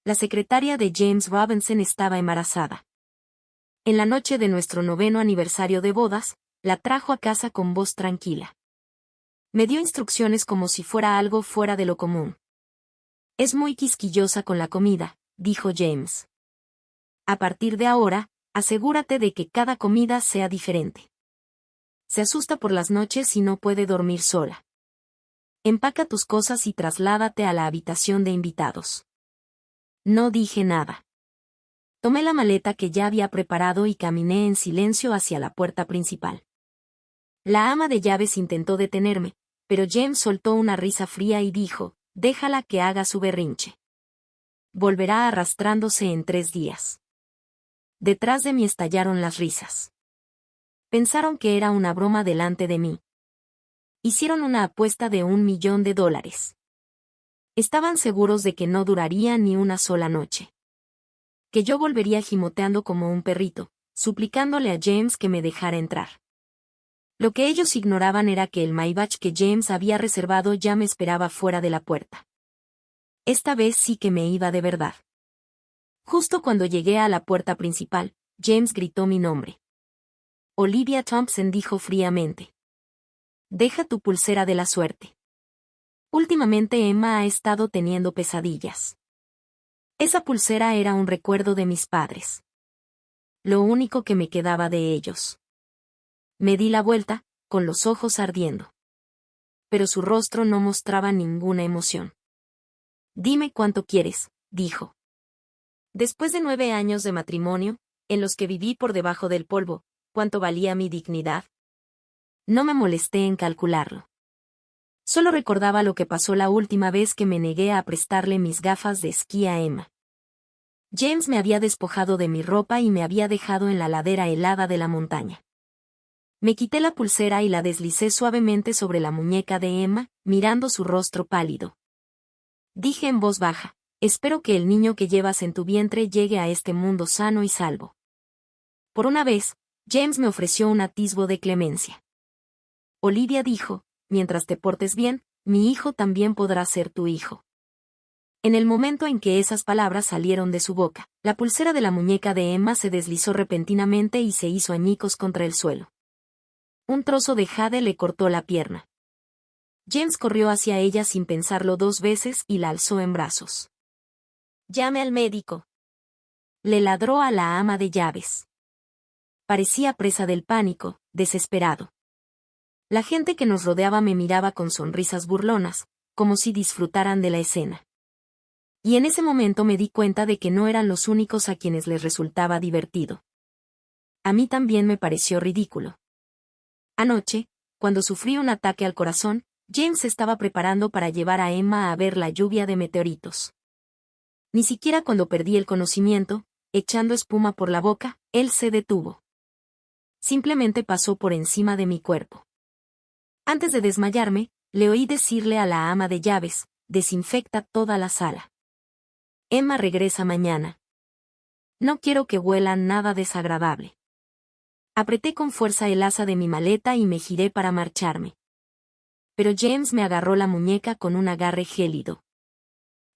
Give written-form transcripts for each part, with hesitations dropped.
la secretaria de James Robinson estaba embarazada. En la noche de nuestro 9º aniversario de bodas, la trajo a casa con voz tranquila. Me dio instrucciones como si fuera algo fuera de lo común. Es muy quisquillosa con la comida, dijo James. A partir de ahora, asegúrate de que cada comida sea diferente. Se asusta por las noches y no puede dormir sola. Empaca tus cosas y trasládate a la habitación de invitados. No dije nada. Tomé la maleta que ya había preparado y caminé en silencio hacia la puerta principal. La ama de llaves intentó detenerme, pero James soltó una risa fría y dijo, déjala que haga su berrinche. Volverá arrastrándose en 3 días. Detrás de mí estallaron las risas. Pensaron que era una broma delante de mí. Hicieron una apuesta de $1.000.000. Estaban seguros de que no duraría ni una sola noche. Que yo volvería gimoteando como un perrito, suplicándole a James que me dejara entrar. Lo que ellos ignoraban era que el Maybach que James había reservado ya me esperaba fuera de la puerta. Esta vez sí que me iba de verdad. Justo cuando llegué a la puerta principal, James gritó mi nombre. Olivia Thompson, dijo fríamente. Deja tu pulsera de la suerte. Últimamente Emma ha estado teniendo pesadillas. Esa pulsera era un recuerdo de mis padres. Lo único que me quedaba de ellos. Me di la vuelta, con los ojos ardiendo. Pero su rostro no mostraba ninguna emoción. Dime cuánto quieres, dijo. Después de 9 años de matrimonio, en los que viví por debajo del polvo, ¿cuánto valía mi dignidad? No me molesté en calcularlo. Solo recordaba lo que pasó la última vez que me negué a prestarle mis gafas de esquí a Emma. James me había despojado de mi ropa y me había dejado en la ladera helada de la montaña. Me quité la pulsera y la deslicé suavemente sobre la muñeca de Emma, mirando su rostro pálido. Dije en voz baja, espero que el niño que llevas en tu vientre llegue a este mundo sano y salvo. Por una vez, James me ofreció un atisbo de clemencia. Olivia dijo, mientras te portes bien, mi hijo también podrá ser tu hijo. En el momento en que esas palabras salieron de su boca, la pulsera de la muñeca de Emma se deslizó repentinamente y se hizo añicos contra el suelo. Un trozo de jade le cortó la pierna. James corrió hacia ella sin pensarlo 2 veces y la alzó en brazos. Llame al médico. Le ladró a la ama de llaves. Parecía presa del pánico, desesperado. La gente que nos rodeaba me miraba con sonrisas burlonas, como si disfrutaran de la escena. Y en ese momento me di cuenta de que no eran los únicos a quienes les resultaba divertido. A mí también me pareció ridículo. Anoche, cuando sufrí un ataque al corazón, James se estaba preparando para llevar a Emma a ver la lluvia de meteoritos. Ni siquiera cuando perdí el conocimiento, echando espuma por la boca, él se detuvo. Simplemente pasó por encima de mi cuerpo. Antes de desmayarme, le oí decirle a la ama de llaves, desinfecta toda la sala. Emma regresa mañana. No quiero que huela nada desagradable. Apreté con fuerza el asa de mi maleta y me giré para marcharme. Pero James me agarró la muñeca con un agarre gélido.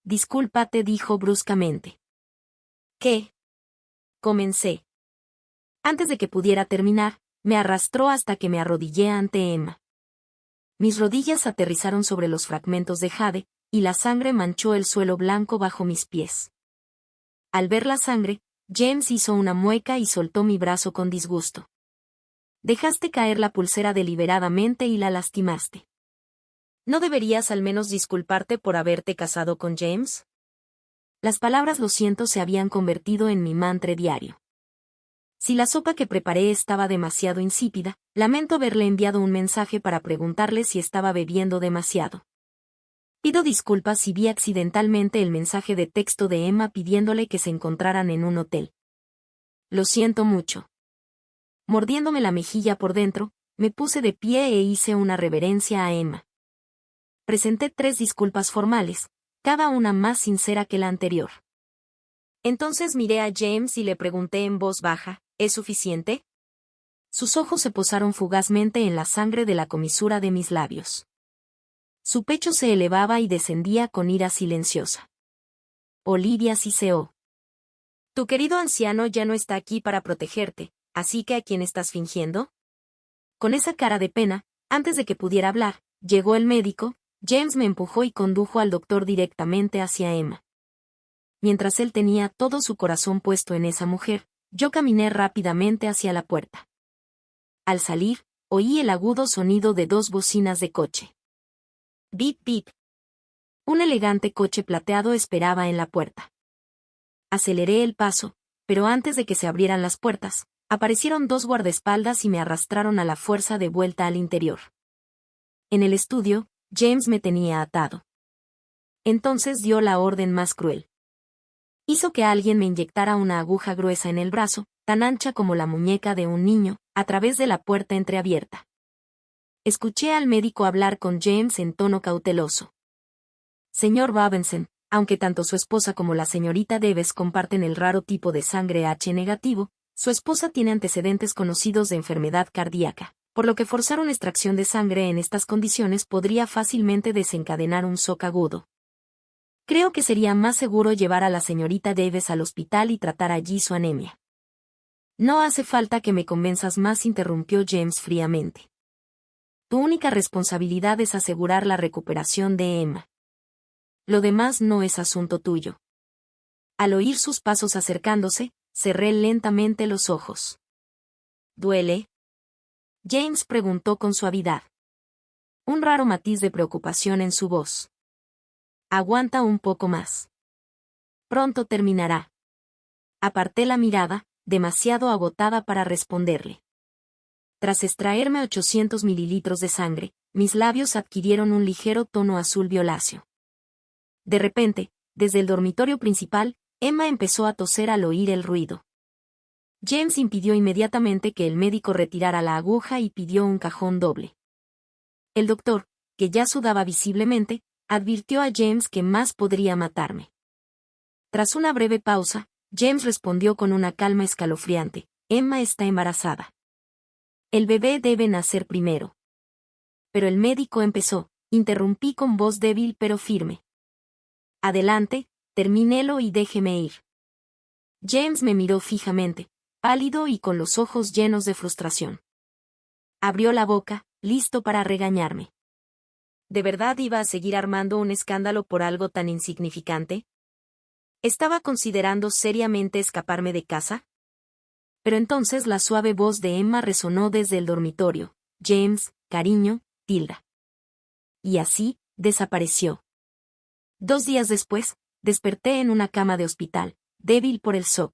Discúlpate, dijo bruscamente. ¿Qué? Comencé. Antes de que pudiera terminar, me arrastró hasta que me arrodillé ante Emma. Mis rodillas aterrizaron sobre los fragmentos de jade, y la sangre manchó el suelo blanco bajo mis pies. Al ver la sangre, James hizo una mueca y soltó mi brazo con disgusto. Dejaste caer la pulsera deliberadamente y la lastimaste. ¿No deberías al menos disculparte por haberte casado con James? Las palabras lo siento se habían convertido en mi mantra diario. Si la sopa que preparé estaba demasiado insípida, lamento haberle enviado un mensaje para preguntarle si estaba bebiendo demasiado. Pido disculpas si vi accidentalmente el mensaje de texto de Emma pidiéndole que se encontraran en un hotel. Lo siento mucho. Mordiéndome la mejilla por dentro, me puse de pie e hice una reverencia a Emma. Presenté 3 disculpas formales, cada una más sincera que la anterior. Entonces miré a James y le pregunté en voz baja, ¿es suficiente? Sus ojos se posaron fugazmente en la sangre de la comisura de mis labios. Su pecho se elevaba y descendía con ira silenciosa. Olivia siseó. Tu querido anciano ya no está aquí para protegerte, así que ¿a quién estás fingiendo? Con esa cara de pena, antes de que pudiera hablar, llegó el médico. James me empujó y condujo al doctor directamente hacia Emma. Mientras él tenía todo su corazón puesto en esa mujer, yo caminé rápidamente hacia la puerta. Al salir, oí el agudo sonido de 2 bocinas de coche. Bip bip. Un elegante coche plateado esperaba en la puerta. Aceleré el paso, pero antes de que se abrieran las puertas, aparecieron 2 guardaespaldas y me arrastraron a la fuerza de vuelta al interior. En el estudio, James me tenía atado. Entonces dio la orden más cruel. Hizo que alguien me inyectara una aguja gruesa en el brazo, tan ancha como la muñeca de un niño, a través de la puerta entreabierta. Escuché al médico hablar con James en tono cauteloso. Señor Robinson, aunque tanto su esposa como la señorita Davis comparten el raro tipo de sangre H negativo, su esposa tiene antecedentes conocidos de enfermedad cardíaca, por lo que forzar una extracción de sangre en estas condiciones podría fácilmente desencadenar un shock agudo. Creo que sería más seguro llevar a la señorita Davis al hospital y tratar allí su anemia. No hace falta que me convenzas más, interrumpió James fríamente. Tu única responsabilidad es asegurar la recuperación de Emma. Lo demás no es asunto tuyo. Al oír sus pasos acercándose, cerré lentamente los ojos. ¿Duele? James preguntó con suavidad. Un raro matiz de preocupación en su voz. Aguanta un poco más. Pronto terminará. Aparté la mirada, demasiado agotada para responderle. Tras extraerme 800 mililitros de sangre, mis labios adquirieron un ligero tono azul violáceo. De repente, desde el dormitorio principal, Emma empezó a toser al oír el ruido. James impidió inmediatamente que el médico retirara la aguja y pidió un cajón doble. El doctor, que ya sudaba visiblemente, advirtió a James que más podría matarme. Tras una breve pausa, James respondió con una calma escalofriante: Emma está embarazada. El bebé debe nacer primero. Pero el médico empezó, interrumpí con voz débil pero firme. Adelante, termínelo y déjeme ir. James me miró fijamente, pálido y con los ojos llenos de frustración. Abrió la boca, listo para regañarme. ¿De verdad iba a seguir armando un escándalo por algo tan insignificante? ¿Estaba considerando seriamente escaparme de casa? Pero entonces la suave voz de Emma resonó desde el dormitorio. James, cariño, Tilda. Y así, desapareció. 2 días después, desperté en una cama de hospital, débil por el shock.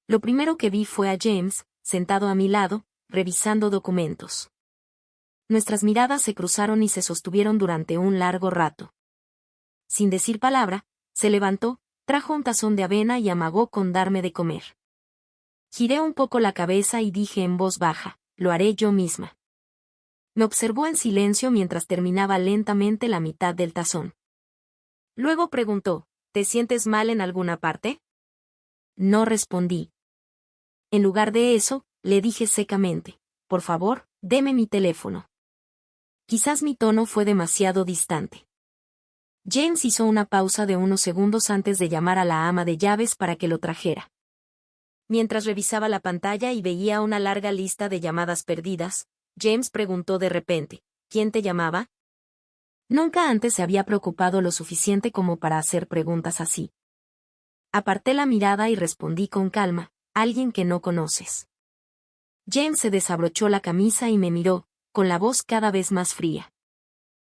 Lo primero que vi fue a James, sentado a mi lado, revisando documentos. Nuestras miradas se cruzaron y se sostuvieron durante un largo rato. Sin decir palabra, se levantó, trajo un tazón de avena y amagó con darme de comer. Giré un poco la cabeza y dije en voz baja: lo haré yo misma. Me observó en silencio mientras terminaba lentamente la mitad del tazón. Luego preguntó: ¿te sientes mal en alguna parte? No respondí. En lugar de eso, le dije secamente: por favor, deme mi teléfono. Quizás mi tono fue demasiado distante. James hizo una pausa de unos segundos antes de llamar a la ama de llaves para que lo trajera. Mientras revisaba la pantalla y veía una larga lista de llamadas perdidas, James preguntó de repente: ¿quién te llamaba? Nunca antes se había preocupado lo suficiente como para hacer preguntas así. Aparté la mirada y respondí con calma: alguien que no conoces. James se desabrochó la camisa y me miró, con la voz cada vez más fría.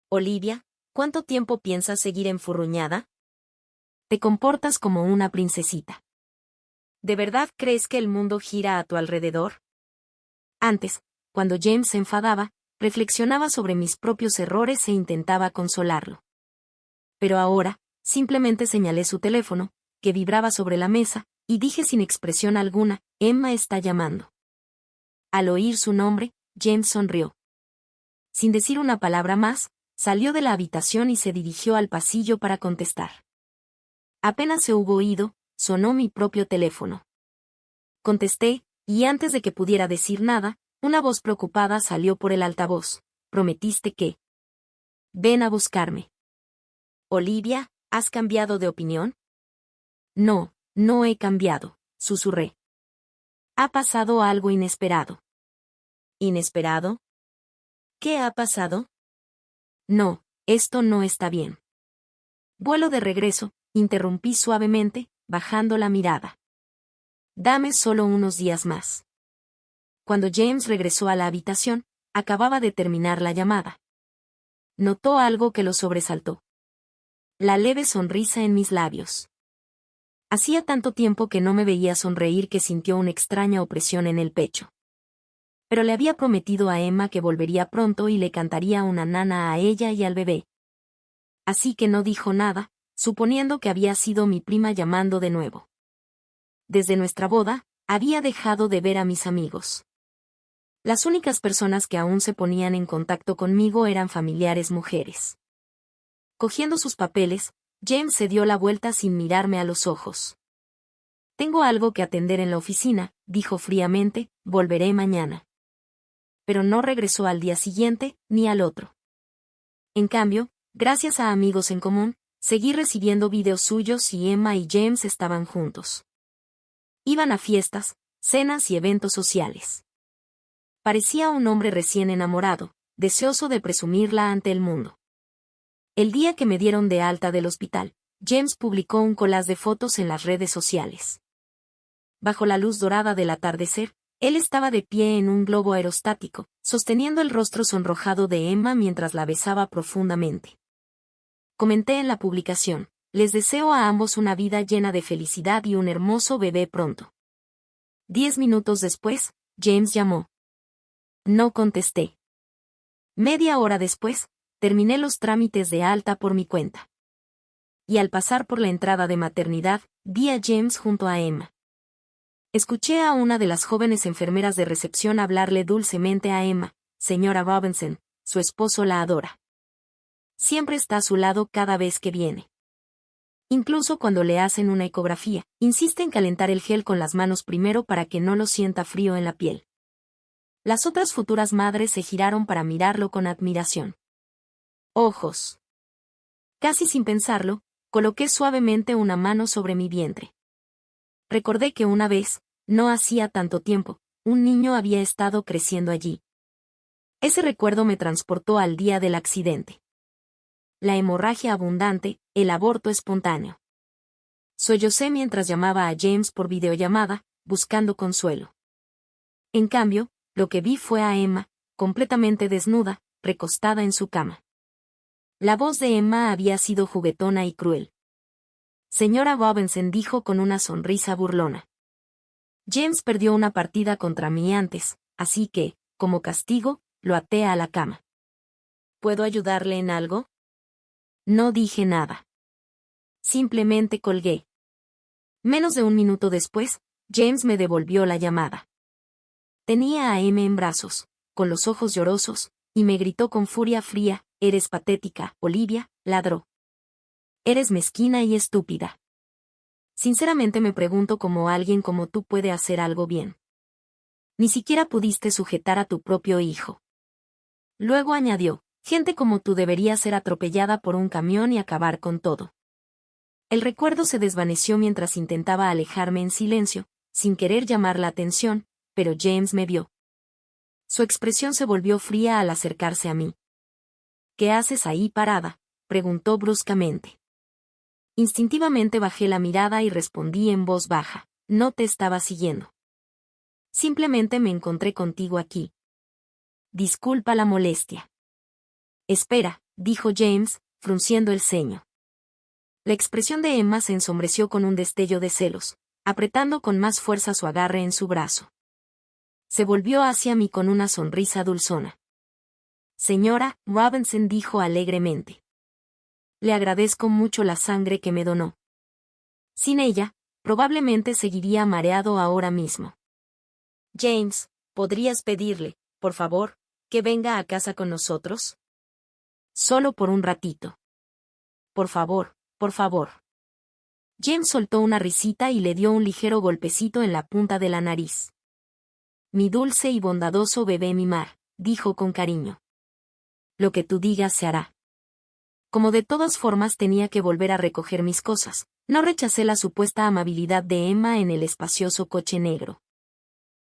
Olivia, ¿cuánto tiempo piensas seguir enfurruñada? Te comportas como una princesita. ¿De verdad crees que el mundo gira a tu alrededor? Antes, cuando James se enfadaba, reflexionaba sobre mis propios errores e intentaba consolarlo. Pero ahora, simplemente señalé su teléfono, que vibraba sobre la mesa, y dije sin expresión alguna: Emma está llamando. Al oír su nombre, James sonrió. Sin decir una palabra más, salió de la habitación y se dirigió al pasillo para contestar. Apenas se hubo ido, sonó mi propio teléfono. Contesté, y antes de que pudiera decir nada, una voz preocupada salió por el altavoz: prometiste que... Ven a buscarme. Olivia, ¿has cambiado de opinión? No, no he cambiado, susurré. Ha pasado algo inesperado. ¿Inesperado? ¿Qué ha pasado? No, esto no está bien. Vuelo de regreso, interrumpí suavemente, bajando la mirada. Dame solo unos días más. Cuando James regresó a la habitación, acababa de terminar la llamada. Notó algo que lo sobresaltó. La leve sonrisa en mis labios. Hacía tanto tiempo que no me veía sonreír que sintió una extraña opresión en el pecho. Pero le había prometido a Emma que volvería pronto y le cantaría una nana a ella y al bebé. Así que no dijo nada, suponiendo que había sido mi prima llamando de nuevo. Desde nuestra boda, había dejado de ver a mis amigos. Las únicas personas que aún se ponían en contacto conmigo eran familiares mujeres. Cogiendo sus papeles, James se dio la vuelta sin mirarme a los ojos. Tengo algo que atender en la oficina, dijo fríamente, volveré mañana. Pero no regresó al día siguiente, ni al otro. En cambio, gracias a amigos en común, seguí recibiendo videos suyos y Emma y James estaban juntos. Iban a fiestas, cenas y eventos sociales. Parecía un hombre recién enamorado, deseoso de presumirla ante el mundo. El día que me dieron de alta del hospital, James publicó un collage de fotos en las redes sociales. Bajo la luz dorada del atardecer, él estaba de pie en un globo aerostático, sosteniendo el rostro sonrojado de Emma mientras la besaba profundamente. Comenté en la publicación: les deseo a ambos una vida llena de felicidad y un hermoso bebé pronto. 10 minutos después, James llamó. No contesté. Media hora después, terminé los trámites de alta por mi cuenta. Y al pasar por la entrada de maternidad, vi a James junto a Emma. Escuché a una de las jóvenes enfermeras de recepción hablarle dulcemente a Emma: señora Robinson, su esposo la adora. Siempre está a su lado cada vez que viene. Incluso cuando le hacen una ecografía, insiste en calentar el gel con las manos primero para que no lo sienta frío en la piel. Las otras futuras madres se giraron para mirarlo con admiración. Ojos. Casi sin pensarlo, coloqué suavemente una mano sobre mi vientre. Recordé que una vez, no hacía tanto tiempo, un niño había estado creciendo allí. Ese recuerdo me transportó al día del accidente. La hemorragia abundante, el aborto espontáneo. Sollocé mientras llamaba a James por videollamada, buscando consuelo. En cambio, lo que vi fue a Emma, completamente desnuda, recostada en su cama. La voz de Emma había sido juguetona y cruel. Señora Robinson, dijo con una sonrisa burlona. James perdió una partida contra mí antes, así que, como castigo, lo até a la cama. ¿Puedo ayudarle en algo? No dije nada. Simplemente colgué. Menos de un minuto después, James me devolvió la llamada. Tenía a Emma en brazos, con los ojos llorosos, y me gritó con furia fría: eres patética, Olivia, ladró. Eres mezquina y estúpida. Sinceramente me pregunto cómo alguien como tú puede hacer algo bien. Ni siquiera pudiste sujetar a tu propio hijo. Luego añadió: gente como tú debería ser atropellada por un camión y acabar con todo. El recuerdo se desvaneció mientras intentaba alejarme en silencio, sin querer llamar la atención, pero James me vio. Su expresión se volvió fría al acercarse a mí. ¿Qué haces ahí parada?, preguntó bruscamente. Instintivamente bajé la mirada y respondí en voz baja: no te estaba siguiendo. Simplemente me encontré contigo aquí. Disculpa la molestia. Espera, dijo James, frunciendo el ceño. La expresión de Emma se ensombreció con un destello de celos, apretando con más fuerza su agarre en su brazo. Se volvió hacia mí con una sonrisa dulzona. Señora Robinson, dijo alegremente. Le agradezco mucho la sangre que me donó. Sin ella, probablemente seguiría mareado ahora mismo. James, ¿podrías pedirle, por favor, que venga a casa con nosotros? Solo por un ratito. Por favor, por favor. James soltó una risita y le dio un ligero golpecito en la punta de la nariz. Mi dulce y bondadoso bebé Mimar, dijo con cariño. Lo que tú digas se hará. Como de todas formas tenía que volver a recoger mis cosas, No rechacé la supuesta amabilidad de Emma en el espacioso coche negro.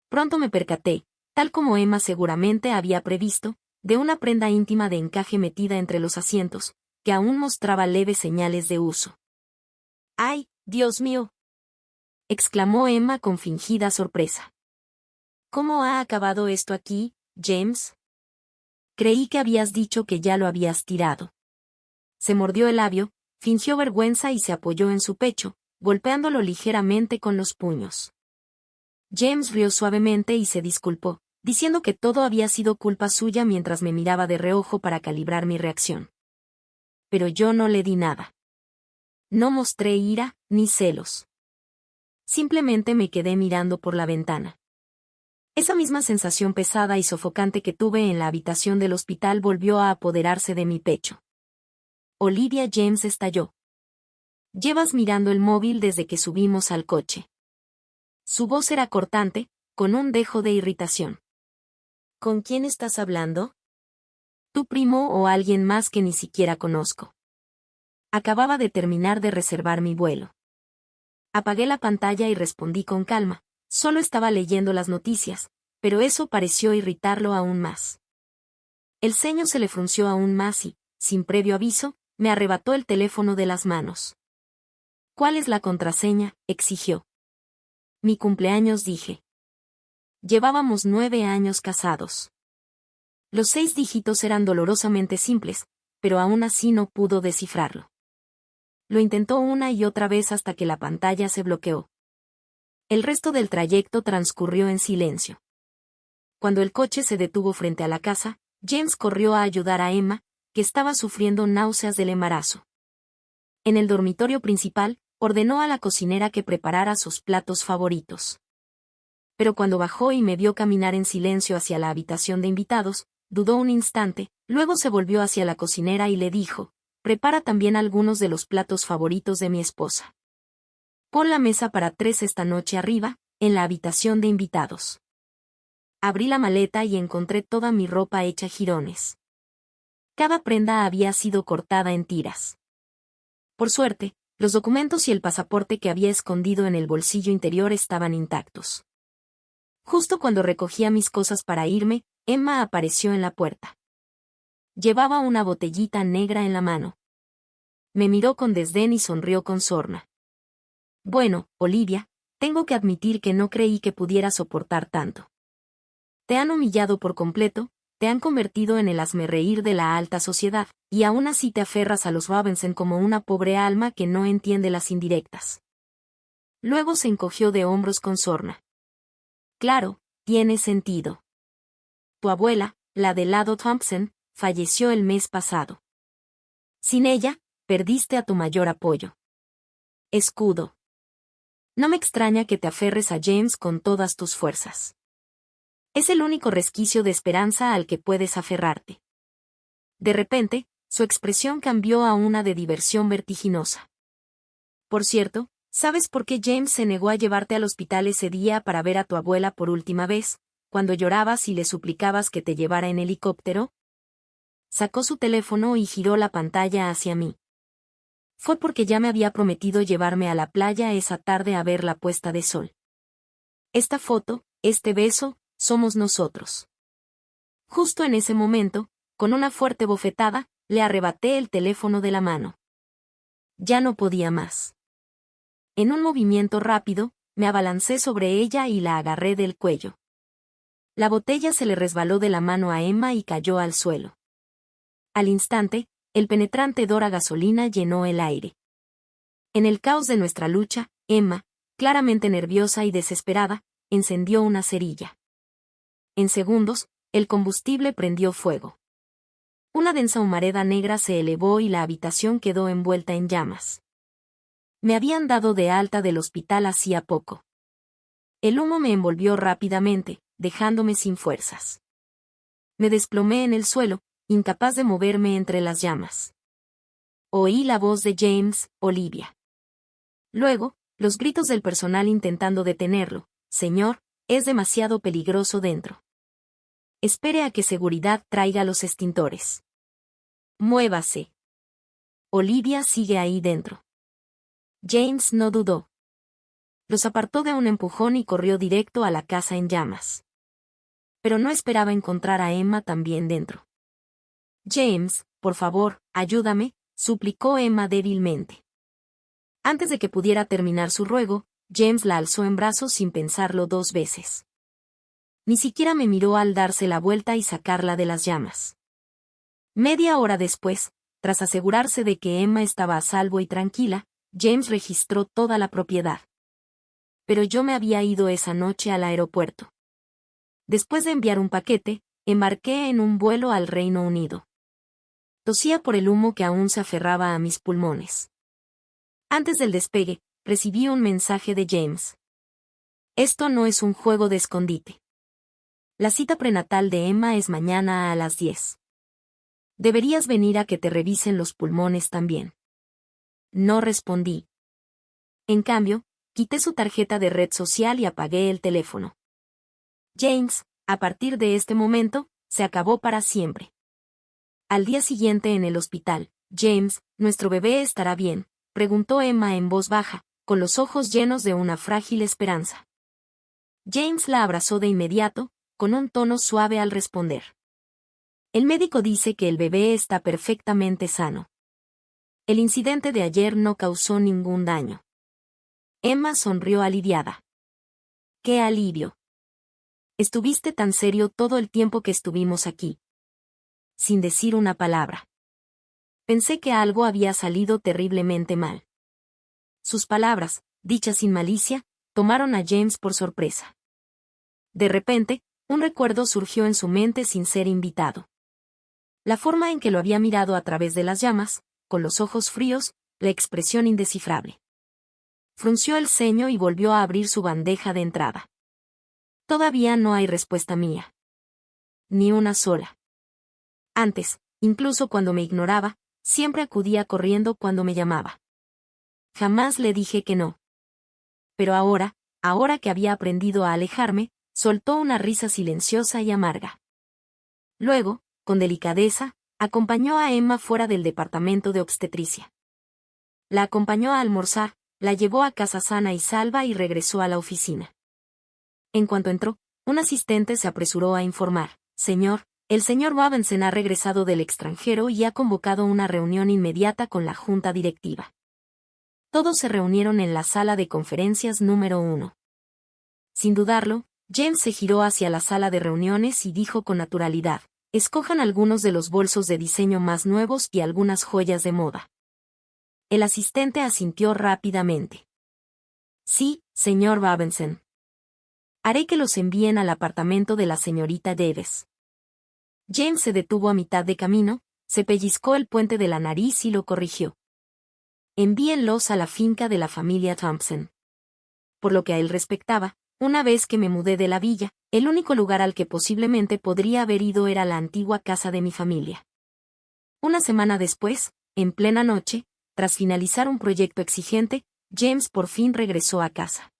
Pronto me percaté, tal como Emma seguramente había previsto, de una prenda íntima de encaje metida entre los asientos, que aún mostraba leves señales de uso. ¡Ay, Dios mío!, exclamó Emma con fingida sorpresa. ¿Cómo ha acabado esto aquí, James? Creí que habías dicho que ya lo habías tirado. Se mordió el labio, fingió vergüenza y se apoyó en su pecho, golpeándolo ligeramente con los puños. James rió suavemente y se disculpó, diciendo que todo había sido culpa suya mientras me miraba de reojo para calibrar mi reacción. Pero yo no le di nada. No mostré ira, ni celos. Simplemente me quedé mirando por la ventana. Esa misma sensación pesada y sofocante que tuve en la habitación del hospital volvió a apoderarse de mi pecho. Olivia James estalló. Llevas mirando el móvil desde que subimos al coche. Su voz era cortante, con un dejo de irritación. ¿Con quién estás hablando? ¿Tu primo o alguien más que ni siquiera conozco? Acababa de terminar de reservar mi vuelo. Apagué la pantalla y respondí con calma. Solo estaba leyendo las noticias, pero eso pareció irritarlo aún más. El ceño se le frunció aún más y, sin previo aviso, me arrebató el teléfono de las manos. ¿Cuál es la contraseña?, exigió. Mi cumpleaños, dije. Llevábamos 9 años casados. Los 6 dígitos eran dolorosamente simples, pero aún así no pudo descifrarlo. Lo intentó una y otra vez hasta que la pantalla se bloqueó. El resto del trayecto transcurrió en silencio. Cuando el coche se detuvo frente a la casa, James corrió a ayudar a Emma, que estaba sufriendo náuseas del embarazo. En el dormitorio principal, ordenó a la cocinera que preparara sus platos favoritos. Pero cuando bajó y me vio caminar en silencio hacia la habitación de invitados, dudó un instante, luego se volvió hacia la cocinera y le dijo: «Prepara también algunos de los platos favoritos de mi esposa. Pon la mesa para 3 esta noche arriba, en la habitación de invitados». Abrí la maleta y encontré toda mi ropa hecha jirones. Cada prenda había sido cortada en tiras. Por suerte, los documentos y el pasaporte que había escondido en el bolsillo interior estaban intactos. Justo cuando recogía mis cosas para irme, Emma apareció en la puerta. Llevaba una botellita negra en la mano. Me miró con desdén y sonrió con sorna. «Bueno, Olivia, tengo que admitir que no creí que pudiera soportar tanto. Te han humillado por completo, te han convertido en el hazmerreír de la alta sociedad, y aún así te aferras a los Robinson como una pobre alma que no entiende las indirectas». Luego se encogió de hombros con sorna. «Claro, tiene sentido. Tu abuela, la de Lado Thompson, falleció el mes pasado. Sin ella, perdiste a tu mayor apoyo. Escudo. No me extraña que te aferres a James con todas tus fuerzas. Es el único resquicio de esperanza al que puedes aferrarte». De repente, su expresión cambió a una de diversión vertiginosa. «Por cierto, ¿sabes por qué James se negó a llevarte al hospital ese día para ver a tu abuela por última vez, cuando llorabas y le suplicabas que te llevara en helicóptero?» Sacó su teléfono y giró la pantalla hacia mí. «Fue porque ya me había prometido llevarme a la playa esa tarde a ver la puesta de sol. Esta foto, este beso, somos nosotros». Justo en ese momento, con una fuerte bofetada, le arrebaté el teléfono de la mano. Ya no podía más. En un movimiento rápido, me abalancé sobre ella y la agarré del cuello. La botella se le resbaló de la mano a Emma y cayó al suelo. Al instante, el penetrante hedor a gasolina llenó el aire. En el caos de nuestra lucha, Emma, claramente nerviosa y desesperada, encendió una cerilla. En segundos, el combustible prendió fuego. Una densa humareda negra se elevó y la habitación quedó envuelta en llamas. Me habían dado de alta del hospital hacía poco. El humo me envolvió rápidamente, dejándome sin fuerzas. Me desplomé en el suelo, incapaz de moverme entre las llamas. Oí la voz de James: «Olivia». Luego, los gritos del personal intentando detenerlo: «Señor, es demasiado peligroso dentro. Espere a que seguridad traiga los extintores. Muévase. Olivia sigue ahí dentro». James no dudó. Los apartó de un empujón y corrió directo a la casa en llamas. Pero no esperaba encontrar a Emma también dentro. James, por favor, ayúdame, suplicó Emma débilmente. Antes de que pudiera terminar su ruego, James la alzó en brazos sin pensarlo 2 veces. Ni siquiera me miró al darse la vuelta y sacarla de las llamas. Media hora después, tras asegurarse de que Emma estaba a salvo y tranquila, James registró toda la propiedad. Pero yo me había ido esa noche al aeropuerto. Después de enviar un paquete, embarqué en un vuelo al Reino Unido. Tosía por el humo que aún se aferraba a mis pulmones. Antes del despegue, recibí un mensaje de James. Esto no es un juego de escondite. La cita prenatal de Emma es mañana a las 10. Deberías venir a que te revisen los pulmones también. No respondí. En cambio, quité su tarjeta de red social y apagué el teléfono. James, a partir de este momento, se acabó para siempre. Al día siguiente en el hospital, James, ¿nuestro bebé estará bien?, preguntó Emma en voz baja, con los ojos llenos de una frágil esperanza. James la abrazó de inmediato, con un tono suave al responder. El médico dice que el bebé está perfectamente sano. El incidente de ayer no causó ningún daño. Emma sonrió aliviada. ¡Qué alivio! Estuviste tan serio todo el tiempo que estuvimos aquí. Sin decir una palabra. Pensé que algo había salido terriblemente mal. Sus palabras, dichas sin malicia, tomaron a James por sorpresa. De repente, un recuerdo surgió en su mente sin ser invitado. La forma en que lo había mirado a través de las llamas, con los ojos fríos, la expresión indescifrable. Frunció el ceño y volvió a abrir su bandeja de entrada. Todavía no hay respuesta mía. Ni una sola. Antes, incluso cuando me ignoraba, siempre acudía corriendo cuando me llamaba. Jamás le dije que no. Pero ahora que había aprendido a alejarme, soltó una risa silenciosa y amarga. Luego, con delicadeza, acompañó a Emma fuera del departamento de obstetricia. La acompañó a almorzar, la llevó a casa sana y salva y regresó a la oficina. En cuanto entró, un asistente se apresuró a informar: «Señor, el señor Robinson ha regresado del extranjero y ha convocado una reunión inmediata con la junta directiva». Todos se reunieron en la sala de conferencias número 1. Sin dudarlo, James se giró hacia la sala de reuniones y dijo con naturalidad: «Escojan algunos de los bolsos de diseño más nuevos y algunas joyas de moda». El asistente asintió rápidamente. «Sí, señor Robinson. Haré que los envíen al apartamento de la señorita Davis». James se detuvo a mitad de camino, se pellizcó el puente de la nariz y lo corrigió. «Envíenlos a la finca de la familia Thompson». Por lo que a él respectaba, una vez que me mudé de la villa, el único lugar al que posiblemente podría haber ido era la antigua casa de mi familia. Una semana después, en plena noche, tras finalizar un proyecto exigente, James por fin regresó a casa.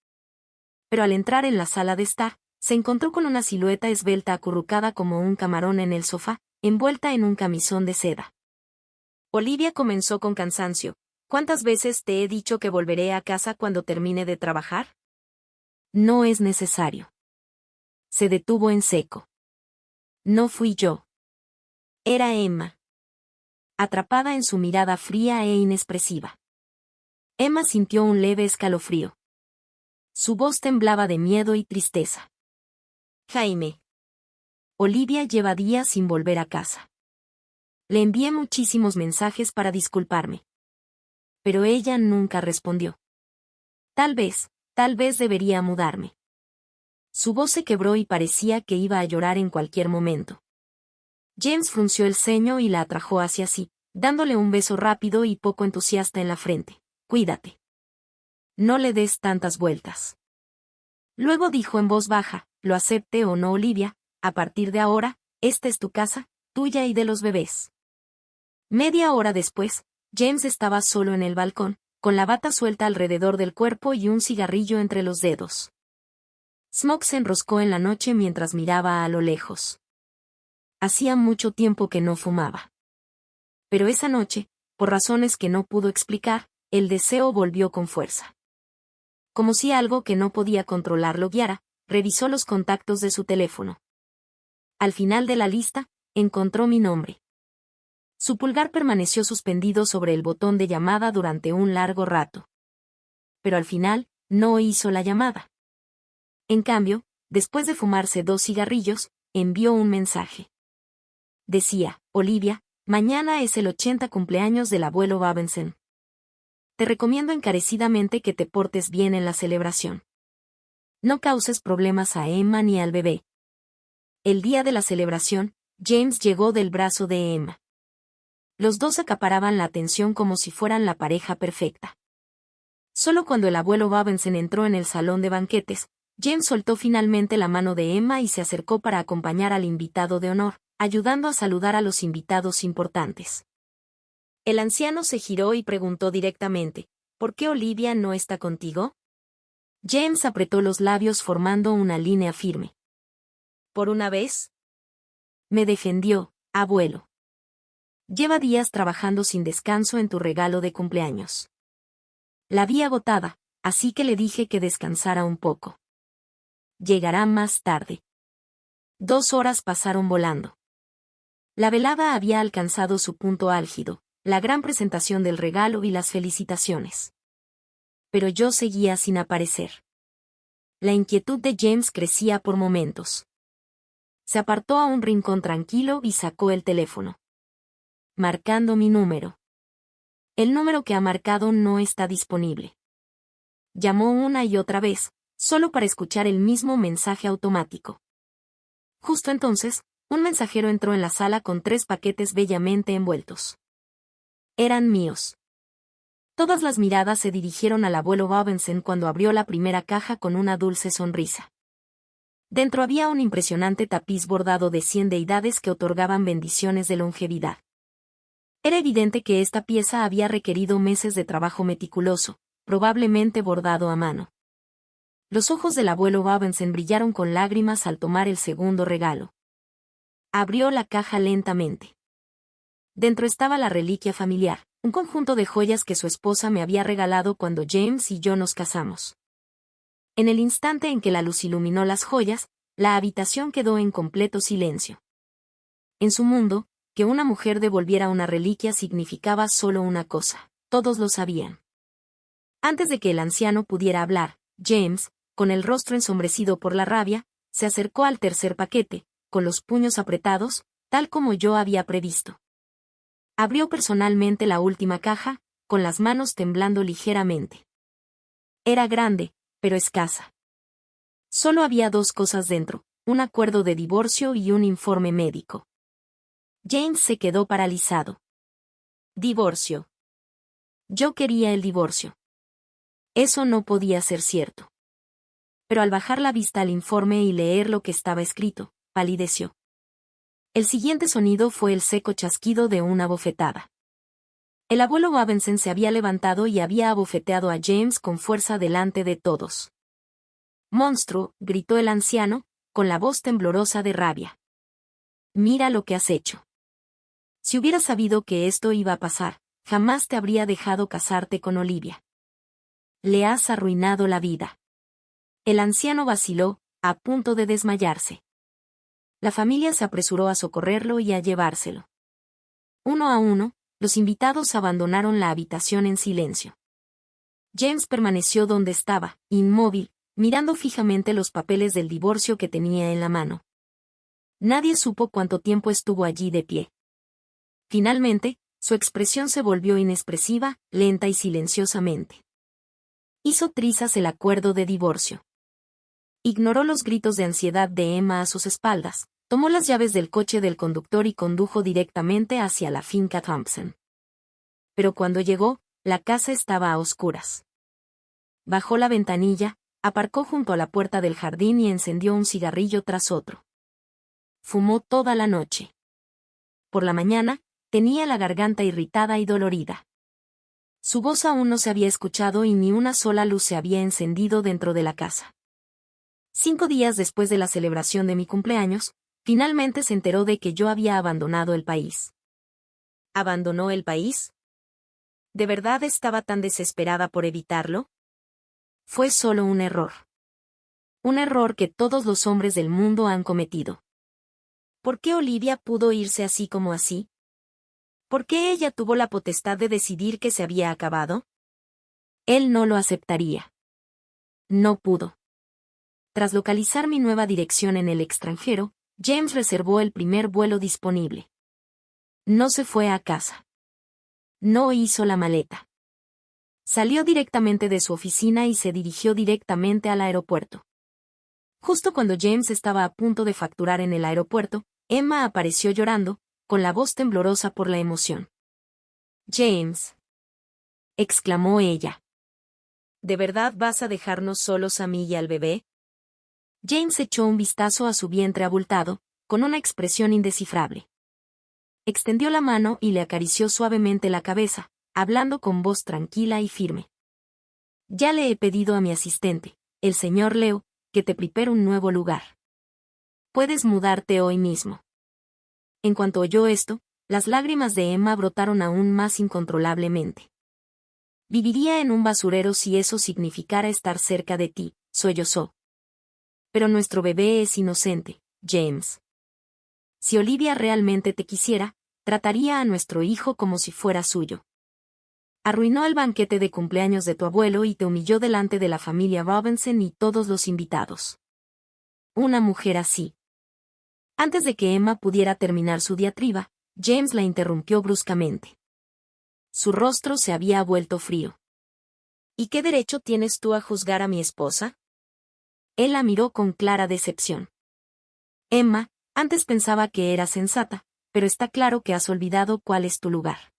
Pero al entrar en la sala de estar, se encontró con una silueta esbelta acurrucada como un camarón en el sofá, envuelta en un camisón de seda. Olivia comenzó con cansancio: «¿Cuántas veces te he dicho que volveré a casa cuando termine de trabajar?» «No es necesario». Se detuvo en seco. «No fui yo. Era Emma». Atrapada en su mirada fría e inexpresiva. Emma sintió un leve escalofrío. Su voz temblaba de miedo y tristeza. «Jaime. Olivia lleva días sin volver a casa. Le envié muchísimos mensajes para disculparme. Pero ella nunca respondió. Tal vez debería mudarme». Su voz se quebró y parecía que iba a llorar en cualquier momento. James frunció el ceño y la atrajo hacia sí, dándole un beso rápido y poco entusiasta en la frente. «Cuídate. No le des tantas vueltas». Luego dijo en voz baja: «Lo acepte o no, Olivia, a partir de ahora, esta es tu casa, tuya y de los bebés». Media hora después, James estaba solo en el balcón, con la bata suelta alrededor del cuerpo y un cigarrillo entre los dedos. Smoke se enroscó en la noche mientras miraba a lo lejos. Hacía mucho tiempo que no fumaba. Pero esa noche, por razones que no pudo explicar, el deseo volvió con fuerza. Como si algo que no podía controlar lo guiara, revisó los contactos de su teléfono. Al final de la lista, encontró mi nombre. Su pulgar permaneció suspendido sobre el botón de llamada durante un largo rato. Pero al final, no hizo la llamada. En cambio, después de fumarse 2 cigarrillos, envió un mensaje. Decía: Olivia, mañana es el 80 cumpleaños del abuelo Babenson. Te recomiendo encarecidamente que te portes bien en la celebración. No causes problemas a Emma ni al bebé. El día de la celebración, James llegó del brazo de Emma. Los dos acaparaban la atención como si fueran la pareja perfecta. Solo cuando el abuelo Babenson entró en el salón de banquetes, James soltó finalmente la mano de Emma y se acercó para acompañar al invitado de honor, ayudando a saludar a los invitados importantes. El anciano se giró y preguntó directamente: ¿por qué Olivia no está contigo? James apretó los labios formando una línea firme. ¿Por una vez? Me defendió, abuelo. Lleva días trabajando sin descanso en tu regalo de cumpleaños. La vi agotada, así que le dije que descansara un poco. Llegará más tarde. 2 horas pasaron volando. La velada había alcanzado su punto álgido, la gran presentación del regalo y las felicitaciones. Pero yo seguía sin aparecer. La inquietud de James crecía por momentos. Se apartó a un rincón tranquilo y sacó el teléfono. Marcando mi número. El número que ha marcado no está disponible. Llamó una y otra vez, solo para escuchar el mismo mensaje automático. Justo entonces, un mensajero entró en la sala con 3 paquetes bellamente envueltos. Eran míos. Todas las miradas se dirigieron al abuelo Babenson cuando abrió la primera caja con una dulce sonrisa. Dentro había un impresionante tapiz bordado de 100 deidades que otorgaban bendiciones de longevidad. Era evidente que esta pieza había requerido meses de trabajo meticuloso, probablemente bordado a mano. Los ojos del abuelo Babenson brillaron con lágrimas al tomar el segundo regalo. Abrió la caja lentamente. Dentro estaba la reliquia familiar, un conjunto de joyas que su esposa me había regalado cuando James y yo nos casamos. En el instante en que la luz iluminó las joyas, la habitación quedó en completo silencio. En su mundo, que una mujer devolviera una reliquia significaba solo una cosa: todos lo sabían. Antes de que el anciano pudiera hablar, James, con el rostro ensombrecido por la rabia, se acercó al tercer paquete, con los puños apretados, tal como yo había previsto. Abrió personalmente la última caja, con las manos temblando ligeramente. Era grande, pero escasa. Solo había 2 cosas dentro: un acuerdo de divorcio y un informe médico. James se quedó paralizado. Divorcio. Yo quería el divorcio. Eso no podía ser cierto. Pero al bajar la vista al informe y leer lo que estaba escrito, palideció. El siguiente sonido fue el seco chasquido de una bofetada. El abuelo Babenson se había levantado y había abofeteado a James con fuerza delante de todos. «Monstruo», gritó el anciano, con la voz temblorosa de rabia. «Mira lo que has hecho. Si hubieras sabido que esto iba a pasar, jamás te habría dejado casarte con Olivia. Le has arruinado la vida». El anciano vaciló, a punto de desmayarse. La familia se apresuró a socorrerlo y a llevárselo. Uno a uno, los invitados abandonaron la habitación en silencio. James permaneció donde estaba, inmóvil, mirando fijamente los papeles del divorcio que tenía en la mano. Nadie supo cuánto tiempo estuvo allí de pie. Finalmente, su expresión se volvió inexpresiva, lenta y silenciosamente. Hizo trizas el acuerdo de divorcio. Ignoró los gritos de ansiedad de Emma a sus espaldas, tomó las llaves del coche del conductor y condujo directamente hacia la finca Thompson. Pero cuando llegó, la casa estaba a oscuras. Bajó la ventanilla, aparcó junto a la puerta del jardín y encendió un cigarrillo tras otro. Fumó toda la noche. Por la mañana, tenía la garganta irritada y dolorida. Su voz aún no se había escuchado y ni una sola luz se había encendido dentro de la casa. 5 días después de la celebración de mi cumpleaños, finalmente se enteró de que yo había abandonado el país. ¿Abandonó el país? ¿De verdad estaba tan desesperada por evitarlo? Fue solo un error. Un error que todos los hombres del mundo han cometido. ¿Por qué Olivia pudo irse así como así? ¿Por qué ella tuvo la potestad de decidir que se había acabado? Él no lo aceptaría. No pudo. Tras localizar mi nueva dirección en el extranjero, James reservó el primer vuelo disponible. No se fue a casa. No hizo la maleta. Salió directamente de su oficina y se dirigió directamente al aeropuerto. Justo cuando James estaba a punto de facturar en el aeropuerto, Emma apareció llorando, con la voz temblorosa por la emoción. «James», exclamó ella. «¿De verdad vas a dejarnos solos a mí y al bebé?» James echó un vistazo a su vientre abultado, con una expresión indescifrable. Extendió la mano y le acarició suavemente la cabeza, hablando con voz tranquila y firme. «Ya le he pedido a mi asistente, el señor Leo, que te prepare un nuevo lugar. Puedes mudarte hoy mismo». En cuanto oyó esto, las lágrimas de Emma brotaron aún más incontrolablemente. «Viviría en un basurero si eso significara estar cerca de ti», sollozó. «Pero nuestro bebé es inocente, James. Si Olivia realmente te quisiera, trataría a nuestro hijo como si fuera suyo. Arruinó el banquete de cumpleaños de tu abuelo y te humilló delante de la familia Robinson y todos los invitados. Una mujer así». Antes de que Emma pudiera terminar su diatriba, James la interrumpió bruscamente. Su rostro se había vuelto frío. «¿Y qué derecho tienes tú a juzgar a mi esposa?» Él la miró con clara decepción. «Emma, antes pensaba que era sensata, pero está claro que has olvidado cuál es tu lugar».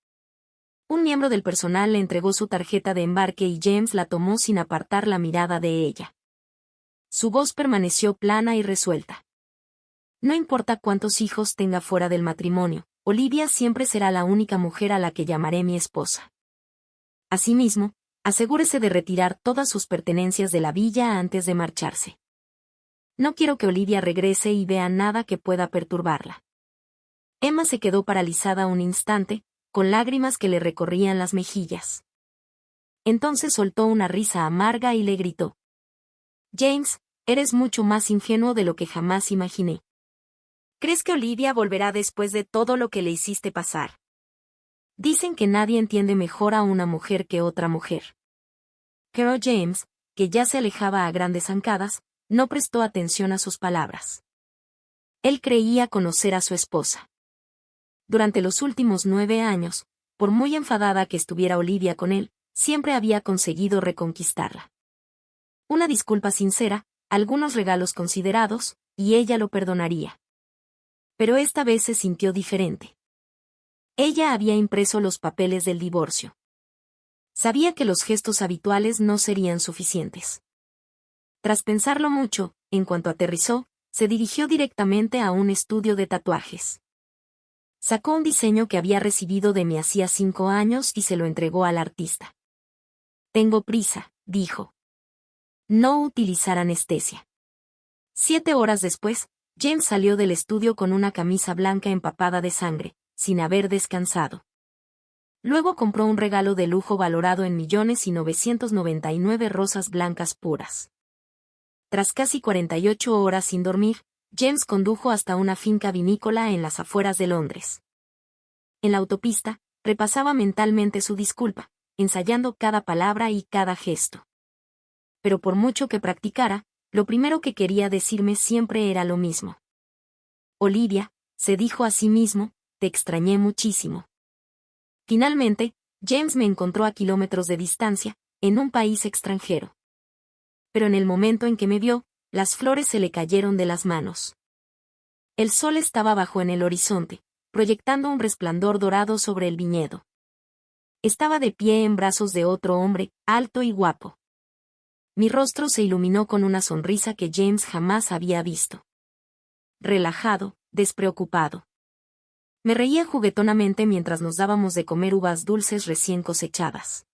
Un miembro del personal le entregó su tarjeta de embarque y James la tomó sin apartar la mirada de ella. Su voz permaneció plana y resuelta. «No importa cuántos hijos tenga fuera del matrimonio, Olivia siempre será la única mujer a la que llamaré mi esposa. Asimismo, asegúrese de retirar todas sus pertenencias de la villa antes de marcharse. No quiero que Olivia regrese y vea nada que pueda perturbarla». Emma se quedó paralizada un instante, con lágrimas que le recorrían las mejillas. Entonces soltó una risa amarga y le gritó: «James, eres mucho más ingenuo de lo que jamás imaginé. ¿Crees que Olivia volverá después de todo lo que le hiciste pasar? Dicen que nadie entiende mejor a una mujer que otra mujer». Pero James, que ya se alejaba a grandes zancadas, no prestó atención a sus palabras. Él creía conocer a su esposa. Durante los últimos 9 años, por muy enfadada que estuviera Olivia con él, siempre había conseguido reconquistarla. Una disculpa sincera, algunos regalos considerados, y ella lo perdonaría. Pero esta vez se sintió diferente. Ella había impreso los papeles del divorcio. Sabía que los gestos habituales no serían suficientes. Tras pensarlo mucho, en cuanto aterrizó, se dirigió directamente a un estudio de tatuajes. Sacó un diseño que había recibido de mí hacía 5 años y se lo entregó al artista. «Tengo prisa», dijo. «No utilizar anestesia». 7 horas después, James salió del estudio con una camisa blanca empapada de sangre, sin haber descansado. Luego compró un regalo de lujo valorado en 1.999.000 rosas blancas puras. Tras casi 48 horas sin dormir, James condujo hasta una finca vinícola en las afueras de Londres. En la autopista, repasaba mentalmente su disculpa, ensayando cada palabra y cada gesto. Pero por mucho que practicara, lo primero que quería decirme siempre era lo mismo. «Olivia», se dijo a sí mismo, «te extrañé muchísimo». Finalmente, James me encontró a kilómetros de distancia, en un país extranjero. Pero en el momento en que me vio, las flores se le cayeron de las manos. El sol estaba bajo en el horizonte, proyectando un resplandor dorado sobre el viñedo. Estaba de pie en brazos de otro hombre, alto y guapo. Mi rostro se iluminó con una sonrisa que James jamás había visto. Relajado, despreocupado. Me reía juguetonamente mientras nos dábamos de comer uvas dulces recién cosechadas.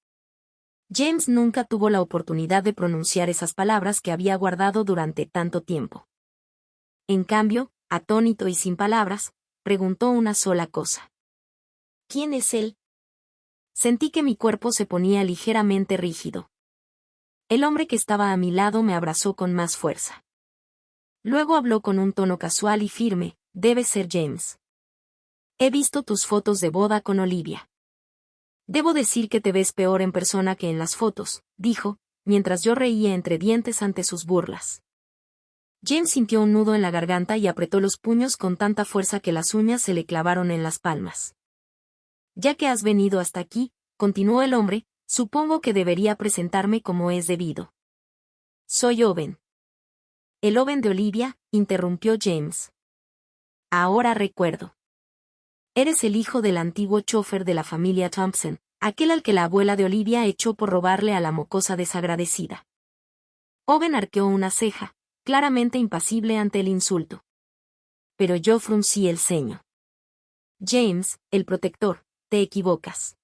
James nunca tuvo la oportunidad de pronunciar esas palabras que había guardado durante tanto tiempo. En cambio, atónito y sin palabras, preguntó una sola cosa. «¿Quién es él?». Sentí que mi cuerpo se ponía ligeramente rígido. El hombre que estaba a mi lado me abrazó con más fuerza. Luego habló con un tono casual y firme: «Debe ser James. He visto tus fotos de boda con Olivia. Debo decir que te ves peor en persona que en las fotos», dijo, mientras yo reía entre dientes ante sus burlas. James sintió un nudo en la garganta y apretó los puños con tanta fuerza que las uñas se le clavaron en las palmas. «Ya que has venido hasta aquí», continuó el hombre, «supongo que debería presentarme como es debido. Soy Owen». «El Owen de Olivia», interrumpió James. «Ahora recuerdo. Eres el hijo del antiguo chofer de la familia Thompson, aquel al que la abuela de Olivia echó por robarle a la mocosa desagradecida». Owen arqueó una ceja, claramente impasible ante el insulto. Pero yo fruncí el ceño. «James, el protector, te equivocas.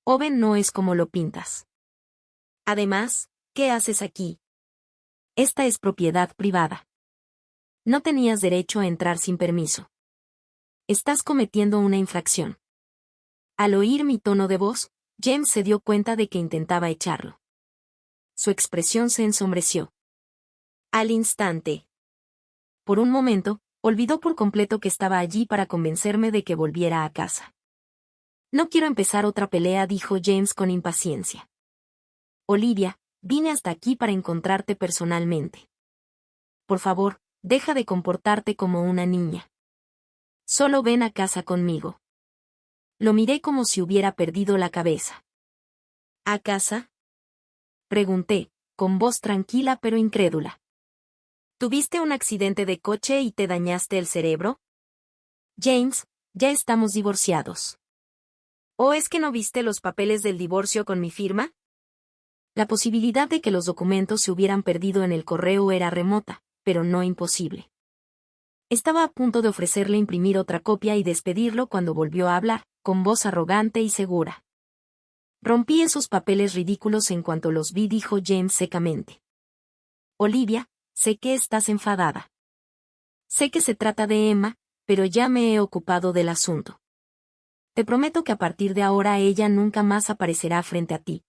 Owen no es como lo pintas. Además, ¿qué haces aquí? Esta es propiedad privada. No tenías derecho a entrar sin permiso. Estás cometiendo una infracción». Al oír mi tono de voz, James se dio cuenta de que intentaba echarlo. Su expresión se ensombreció. Al instante. Por un momento, olvidó por completo que estaba allí para convencerme de que volviera a casa. «No quiero empezar otra pelea», dijo James con impaciencia. «Olivia, vine hasta aquí para encontrarte personalmente. Por favor, deja de comportarte como una niña. Solo ven a casa conmigo». Lo miré como si hubiera perdido la cabeza. «¿A casa?», pregunté, con voz tranquila pero incrédula. «¿Tuviste un accidente de coche y te dañaste el cerebro? James, ya estamos divorciados. ¿O es que no viste los papeles del divorcio con mi firma?». La posibilidad de que los documentos se hubieran perdido en el correo era remota, pero no imposible. Estaba a punto de ofrecerle imprimir otra copia y despedirlo cuando volvió a hablar, con voz arrogante y segura. «Rompí esos papeles ridículos en cuanto los vi», dijo James secamente. «Olivia, sé que estás enfadada. Sé que se trata de Emma, pero ya me he ocupado del asunto. Te prometo que a partir de ahora ella nunca más aparecerá frente a ti».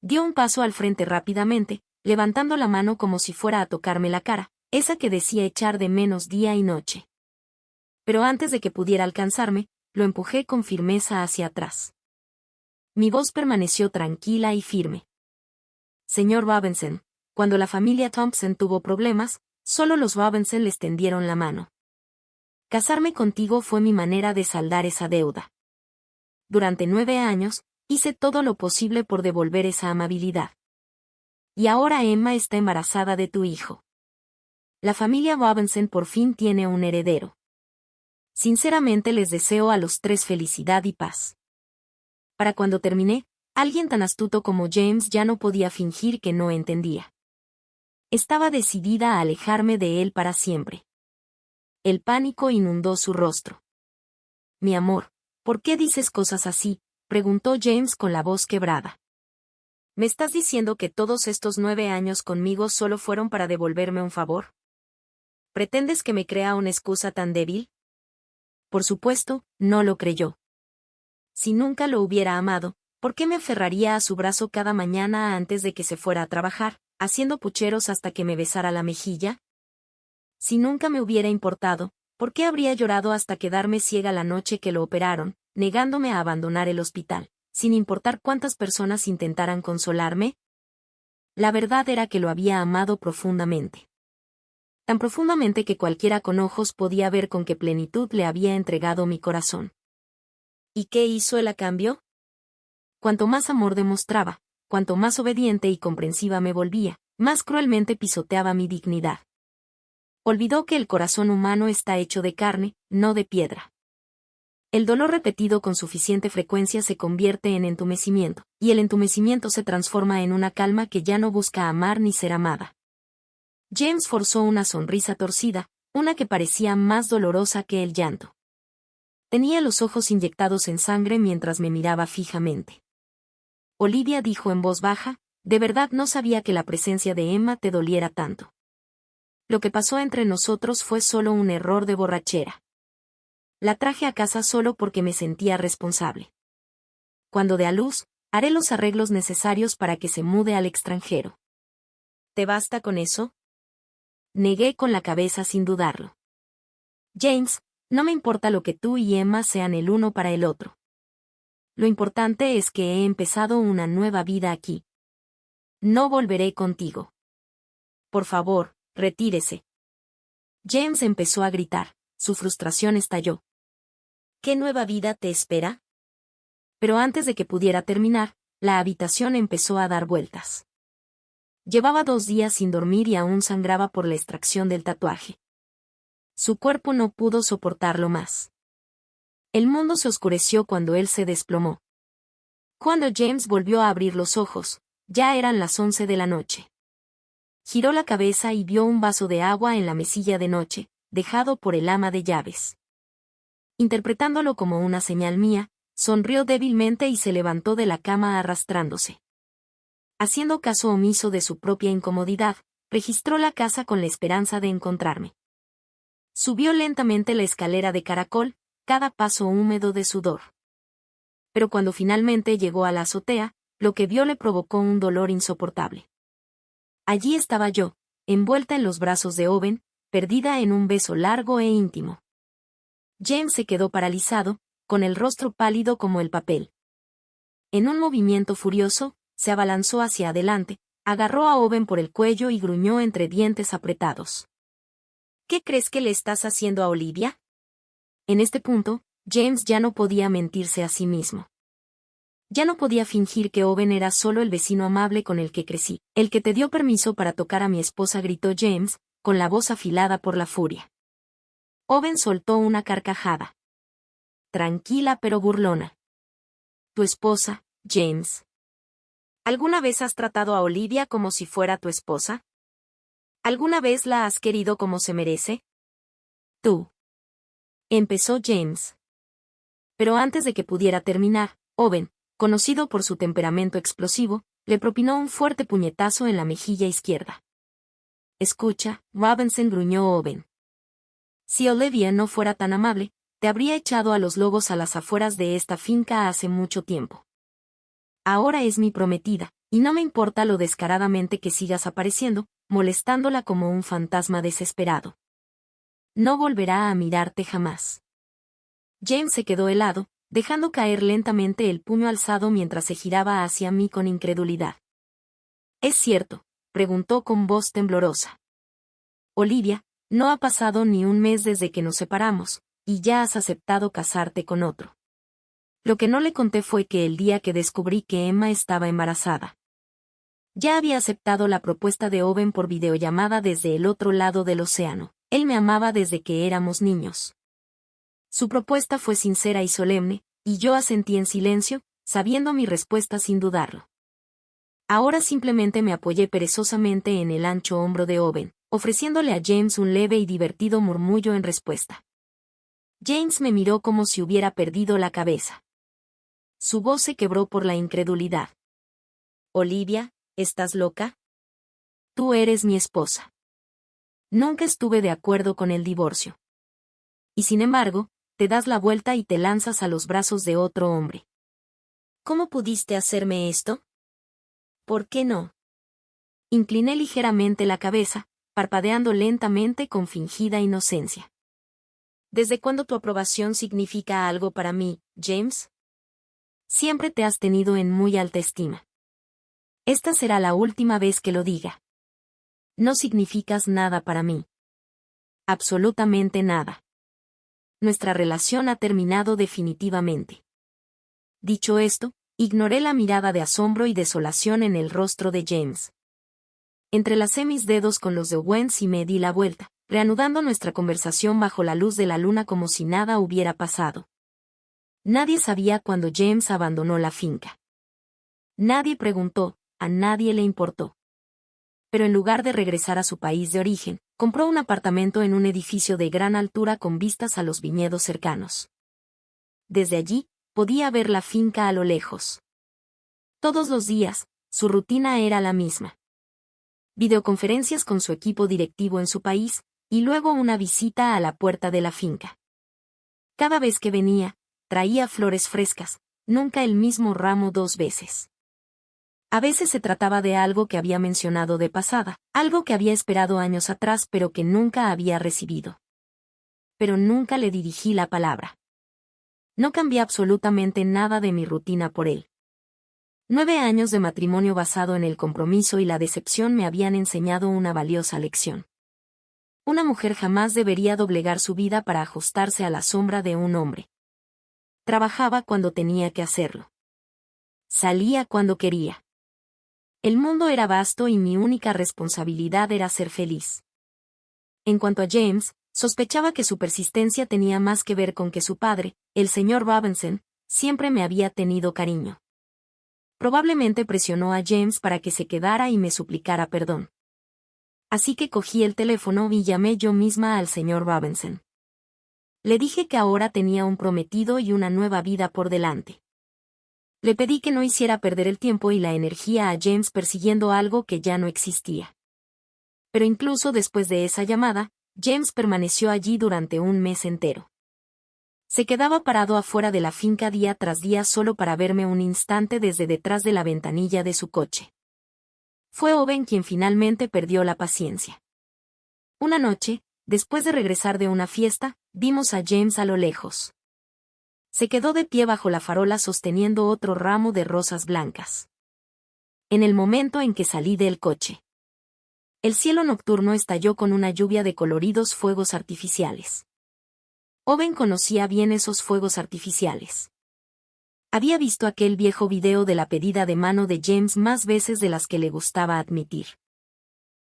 Dio un paso al frente rápidamente, levantando la mano como si fuera a tocarme la cara, esa que decía echar de menos día y noche. Pero antes de que pudiera alcanzarme, lo empujé con firmeza hacia atrás. Mi voz permaneció tranquila y firme. «Señor Robinson, cuando la familia Thompson tuvo problemas, solo los Robinson les tendieron la mano. Casarme contigo fue mi manera de saldar esa deuda. Durante 9 años, hice todo lo posible por devolver esa amabilidad. Y ahora Emma está embarazada de tu hijo. La familia Robinson por fin tiene un heredero. Sinceramente les deseo a los 3 felicidad y paz». Para cuando terminé, alguien tan astuto como James ya no podía fingir que no entendía. Estaba decidida a alejarme de él para siempre. El pánico inundó su rostro. «Mi amor, ¿por qué dices cosas así?», preguntó James con la voz quebrada. «¿Me estás diciendo que todos estos 9 años conmigo solo fueron para devolverme un favor? ¿Pretendes que me crea una excusa tan débil?». Por supuesto, no lo creyó. Si nunca lo hubiera amado, ¿por qué me aferraría a su brazo cada mañana antes de que se fuera a trabajar, haciendo pucheros hasta que me besara la mejilla? Si nunca me hubiera importado, ¿por qué habría llorado hasta quedarme ciega la noche que lo operaron, negándome a abandonar el hospital, sin importar cuántas personas intentaran consolarme? La verdad era que lo había amado profundamente. Tan profundamente que cualquiera con ojos podía ver con qué plenitud le había entregado mi corazón. ¿Y qué hizo él a cambio? Cuanto más amor demostraba, cuanto más obediente y comprensiva me volvía, más cruelmente pisoteaba mi dignidad. Olvidó que el corazón humano está hecho de carne, no de piedra. El dolor repetido con suficiente frecuencia se convierte en entumecimiento, y el entumecimiento se transforma en una calma que ya no busca amar ni ser amada. James forzó una sonrisa torcida, una que parecía más dolorosa que el llanto. Tenía los ojos inyectados en sangre mientras me miraba fijamente. «Olivia», dijo en voz baja, «de verdad no sabía que la presencia de Emma te doliera tanto. Lo que pasó entre nosotros fue solo un error de borrachera. La traje a casa solo porque me sentía responsable. Cuando dé a luz, haré los arreglos necesarios para que se mude al extranjero. ¿Te basta con eso? Negué con la cabeza sin dudarlo. James, no me importa lo que tú y Emma sean el uno para el otro. Lo importante es que he empezado una nueva vida aquí. No volveré contigo. Por favor, retírese. James empezó a gritar, su frustración estalló. ¿Qué nueva vida te espera? Pero antes de que pudiera terminar, la habitación empezó a dar vueltas. Llevaba 2 días sin dormir y aún sangraba por la extracción del tatuaje. Su cuerpo no pudo soportarlo más. El mundo se oscureció cuando él se desplomó. Cuando James volvió a abrir los ojos, ya eran las 11 de la noche. Giró la cabeza y vio un vaso de agua en la mesilla de noche, dejado por el ama de llaves. Interpretándolo como una señal mía, sonrió débilmente y se levantó de la cama arrastrándose. Haciendo caso omiso de su propia incomodidad, registró la casa con la esperanza de encontrarme. Subió lentamente la escalera de caracol, cada paso húmedo de sudor. Pero cuando finalmente llegó a la azotea, lo que vio le provocó un dolor insoportable. Allí estaba yo, envuelta en los brazos de Owen, perdida en un beso largo e íntimo. James se quedó paralizado, con el rostro pálido como el papel. En un movimiento furioso, se abalanzó hacia adelante, agarró a Owen por el cuello y gruñó entre dientes apretados. ¿Qué crees que le estás haciendo a Olivia? En este punto, James ya no podía mentirse a sí mismo. Ya no podía fingir que Owen era solo el vecino amable con el que crecí. El que te dio permiso para tocar a mi esposa, gritó James, con la voz afilada por la furia. Owen soltó una carcajada. Tranquila pero burlona. Tu esposa, James. ¿Alguna vez has tratado a Olivia como si fuera tu esposa? ¿Alguna vez la has querido como se merece? Tú. Empezó James. Pero antes de que pudiera terminar, Owen, conocido por su temperamento explosivo, le propinó un fuerte puñetazo en la mejilla izquierda. Escucha, Robinson, gruñó Owen. Si Olivia no fuera tan amable, te habría echado a los lobos a las afueras de esta finca hace mucho tiempo. Ahora es mi prometida, y no me importa lo descaradamente que sigas apareciendo, molestándola como un fantasma desesperado. No volverá a mirarte jamás. James se quedó helado, dejando caer lentamente el puño alzado mientras se giraba hacia mí con incredulidad. ¿Es cierto?, preguntó con voz temblorosa. Olivia, no ha pasado ni un mes desde que nos separamos, y ya has aceptado casarte con otro. Lo que no le conté fue que el día que descubrí que Emma estaba embarazada. Ya había aceptado la propuesta de Owen por videollamada desde el otro lado del océano. Él me amaba desde que éramos niños. Su propuesta fue sincera y solemne, y yo asentí en silencio, sabiendo mi respuesta sin dudarlo. Ahora simplemente me apoyé perezosamente en el ancho hombro de Owen, ofreciéndole a James un leve y divertido murmullo en respuesta. James me miró como si hubiera perdido la cabeza. Su voz se quebró por la incredulidad. Olivia, ¿estás loca? Tú eres mi esposa. Nunca estuve de acuerdo con el divorcio. Y sin embargo, te das la vuelta y te lanzas a los brazos de otro hombre. ¿Cómo pudiste hacerme esto? ¿Por qué no? Incliné ligeramente la cabeza, parpadeando lentamente con fingida inocencia. ¿Desde cuándo tu aprobación significa algo para mí, James? Siempre te has tenido en muy alta estima. Esta será la última vez que lo diga. No significas nada para mí. Absolutamente nada. Nuestra relación ha terminado definitivamente. Dicho esto, ignoré la mirada de asombro y desolación en el rostro de James. Entrelacé mis dedos con los de Owen y me di la vuelta, reanudando nuestra conversación bajo la luz de la luna como si nada hubiera pasado. Nadie sabía cuándo James abandonó la finca. Nadie preguntó, a nadie le importó. Pero en lugar de regresar a su país de origen, compró un apartamento en un edificio de gran altura con vistas a los viñedos cercanos. Desde allí, podía ver la finca a lo lejos. Todos los días, su rutina era la misma. Videoconferencias con su equipo directivo en su país, y luego una visita a la puerta de la finca. Cada vez que venía, traía flores frescas, nunca el mismo ramo 2 veces. A veces se trataba de algo que había mencionado de pasada, algo que había esperado años atrás pero que nunca había recibido. Pero nunca le dirigí la palabra. No cambié absolutamente nada de mi rutina por él. 9 años de matrimonio basado en el compromiso y la decepción me habían enseñado una valiosa lección. Una mujer jamás debería doblegar su vida para ajustarse a la sombra de un hombre. Trabajaba cuando tenía que hacerlo. Salía cuando quería. El mundo era vasto y mi única responsabilidad era ser feliz. En cuanto a James, sospechaba que su persistencia tenía más que ver con que su padre, el señor Robinson, siempre me había tenido cariño. Probablemente presionó a James para que se quedara y me suplicara perdón. Así que cogí el teléfono y llamé yo misma al señor Robinson. Le dije que ahora tenía un prometido y una nueva vida por delante. Le pedí que no hiciera perder el tiempo y la energía a James persiguiendo algo que ya no existía. Pero incluso después de esa llamada, James permaneció allí durante un mes entero. Se quedaba parado afuera de la finca día tras día solo para verme un instante desde detrás de la ventanilla de su coche. Fue Owen quien finalmente perdió la paciencia. Una noche, después de regresar de una fiesta, vimos a James a lo lejos. Se quedó de pie bajo la farola sosteniendo otro ramo de rosas blancas. En el momento en que salí del coche, el cielo nocturno estalló con una lluvia de coloridos fuegos artificiales. Owen conocía bien esos fuegos artificiales. Había visto aquel viejo video de la pedida de mano de James más veces de las que le gustaba admitir.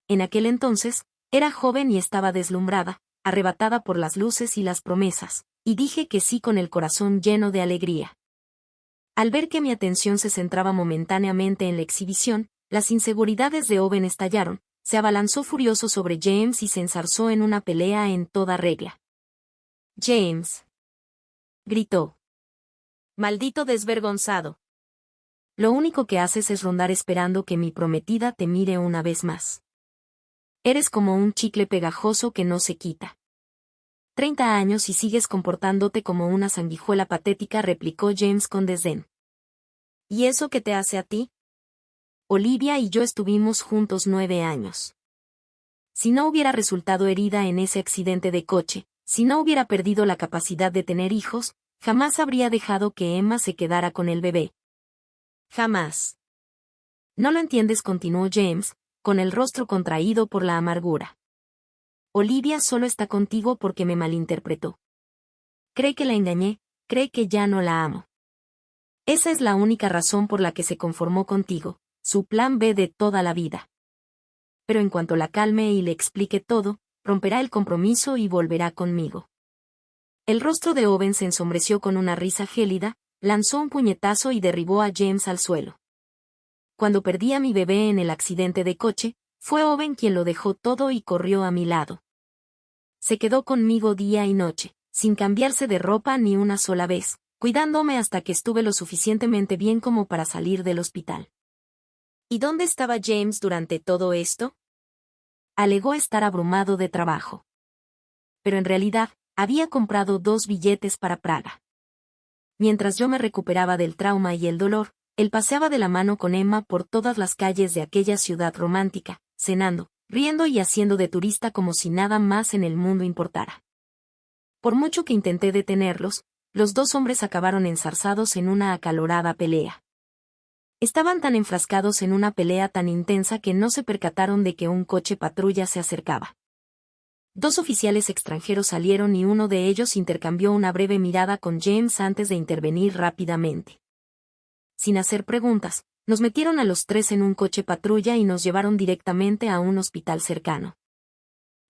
En aquel entonces, era joven y estaba deslumbrada, arrebatada por las luces y las promesas, y dije que sí con el corazón lleno de alegría. Al ver que mi atención se centraba momentáneamente en la exhibición, las inseguridades de Owen estallaron, se abalanzó furioso sobre James y se enzarzó en una pelea en toda regla. «James», gritó. «Maldito desvergonzado. Lo único que haces es rondar esperando que mi prometida te mire una vez más. Eres como un chicle pegajoso que no se quita. 30 años y sigues comportándote como una sanguijuela patética», replicó James con desdén. «¿Y eso qué te hace a ti? Olivia y yo estuvimos juntos 9 años. Si no hubiera resultado herida en ese accidente de coche, si no hubiera perdido la capacidad de tener hijos, jamás habría dejado que Emma se quedara con el bebé. Jamás». «No lo entiendes», continuó James, con el rostro contraído por la amargura. «Olivia solo está contigo porque me malinterpretó. Cree que la engañé, cree que ya no la amo. Esa es la única razón por la que se conformó contigo, su plan B de toda la vida. Pero en cuanto la calme y le explique todo, romperá el compromiso y volverá conmigo». El rostro de Owen se ensombreció con una risa gélida, lanzó un puñetazo y derribó a James al suelo. «Cuando perdí a mi bebé en el accidente de coche, fue Owen quien lo dejó todo y corrió a mi lado. Se quedó conmigo día y noche, sin cambiarse de ropa ni una sola vez, cuidándome hasta que estuve lo suficientemente bien como para salir del hospital». «¿Y dónde estaba James durante todo esto?», alegó estar abrumado de trabajo. Pero en realidad, había comprado 2 billetes para Praga. Mientras yo me recuperaba del trauma y el dolor, él paseaba de la mano con Emma por todas las calles de aquella ciudad romántica, cenando, riendo y haciendo de turista como si nada más en el mundo importara. Por mucho que intenté detenerlos, los 2 hombres acabaron enzarzados en una acalorada pelea. Estaban tan enfrascados en una pelea tan intensa que no se percataron de que un coche patrulla se acercaba. 2 oficiales extranjeros salieron y uno de ellos intercambió una breve mirada con James antes de intervenir rápidamente. Sin hacer preguntas, nos metieron a los 3 en un coche patrulla y nos llevaron directamente a un hospital cercano.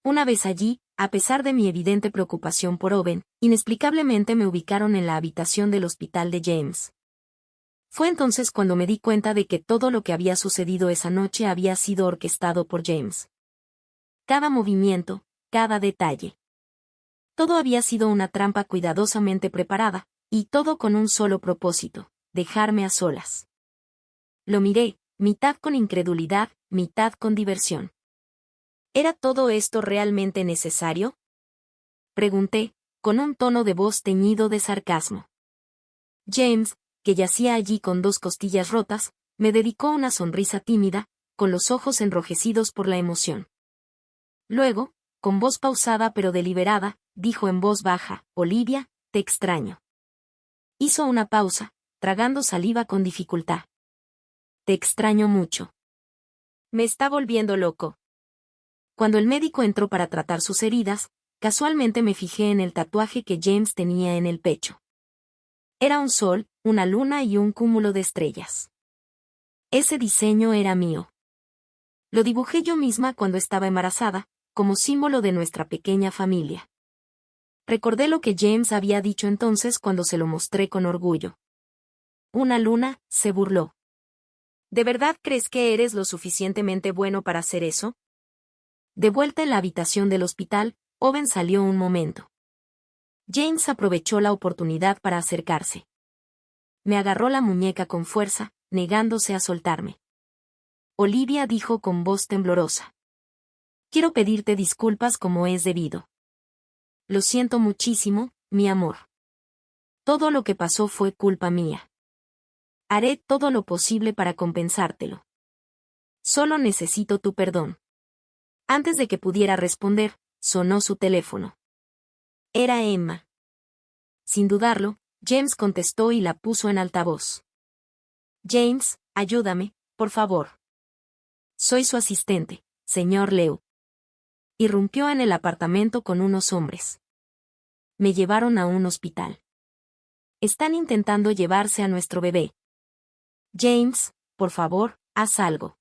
Una vez allí, a pesar de mi evidente preocupación por Owen, inexplicablemente me ubicaron en la habitación del hospital de James. Fue entonces cuando me di cuenta de que todo lo que había sucedido esa noche había sido orquestado por James. Cada movimiento, cada detalle. Todo había sido una trampa cuidadosamente preparada, y todo con un solo propósito: dejarme a solas. Lo miré, mitad con incredulidad, mitad con diversión. ¿Era todo esto realmente necesario?, pregunté, con un tono de voz teñido de sarcasmo. James, que yacía allí con 2 costillas rotas, me dedicó una sonrisa tímida, con los ojos enrojecidos por la emoción. Luego, con voz pausada pero deliberada, dijo en voz baja: «Olivia, te extraño». Hizo una pausa, tragando saliva con dificultad. «Te extraño mucho. Me está volviendo loco». Cuando el médico entró para tratar sus heridas, casualmente me fijé en el tatuaje que James tenía en el pecho. Era un sol, una luna y un cúmulo de estrellas. Ese diseño era mío. Lo dibujé yo misma cuando estaba embarazada, como símbolo de nuestra pequeña familia. Recordé lo que James había dicho entonces cuando se lo mostré con orgullo. «Una luna», se burló. «¿De verdad crees que eres lo suficientemente bueno para hacer eso?». De vuelta en la habitación del hospital, Owen salió un momento. James aprovechó la oportunidad para acercarse. Me agarró la muñeca con fuerza, negándose a soltarme. «Olivia», dijo con voz temblorosa. «Quiero pedirte disculpas como es debido. Lo siento muchísimo, mi amor. Todo lo que pasó fue culpa mía. Haré todo lo posible para compensártelo. Solo necesito tu perdón». Antes de que pudiera responder, sonó su teléfono. Era Emma. Sin dudarlo, James contestó y la puso en altavoz. «James, ayúdame, por favor. Soy su asistente, señor Lew». Irrumpió en el apartamento con unos hombres. Me llevaron a un hospital. «Están intentando llevarse a nuestro bebé. James, por favor, haz algo».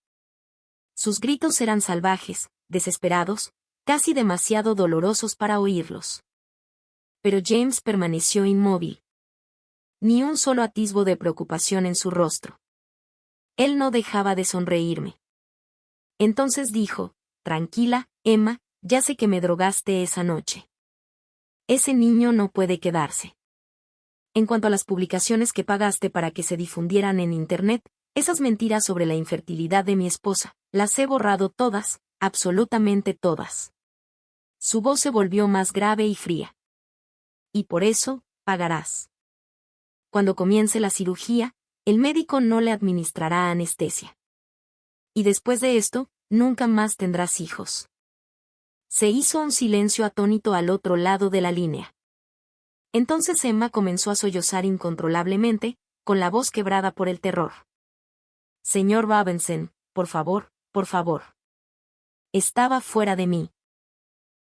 Sus gritos eran salvajes, desesperados, casi demasiado dolorosos para oírlos. Pero James permaneció inmóvil. Ni un solo atisbo de preocupación en su rostro. Él no dejaba de sonreírme. Entonces dijo: «Tranquila, Emma, ya sé que me drogaste esa noche. Ese niño no puede quedarse. En cuanto a las publicaciones que pagaste para que se difundieran en Internet, esas mentiras sobre la infertilidad de mi esposa, las he borrado todas, absolutamente todas». Su voz se volvió más grave y fría. «Y por eso, pagarás. Cuando comience la cirugía, el médico no le administrará anestesia. Y después de esto, nunca más tendrás hijos». Se hizo un silencio atónito al otro lado de la línea. Entonces Emma comenzó a sollozar incontrolablemente, con la voz quebrada por el terror. «Señor Robinson, por favor, por favor». Estaba fuera de mí.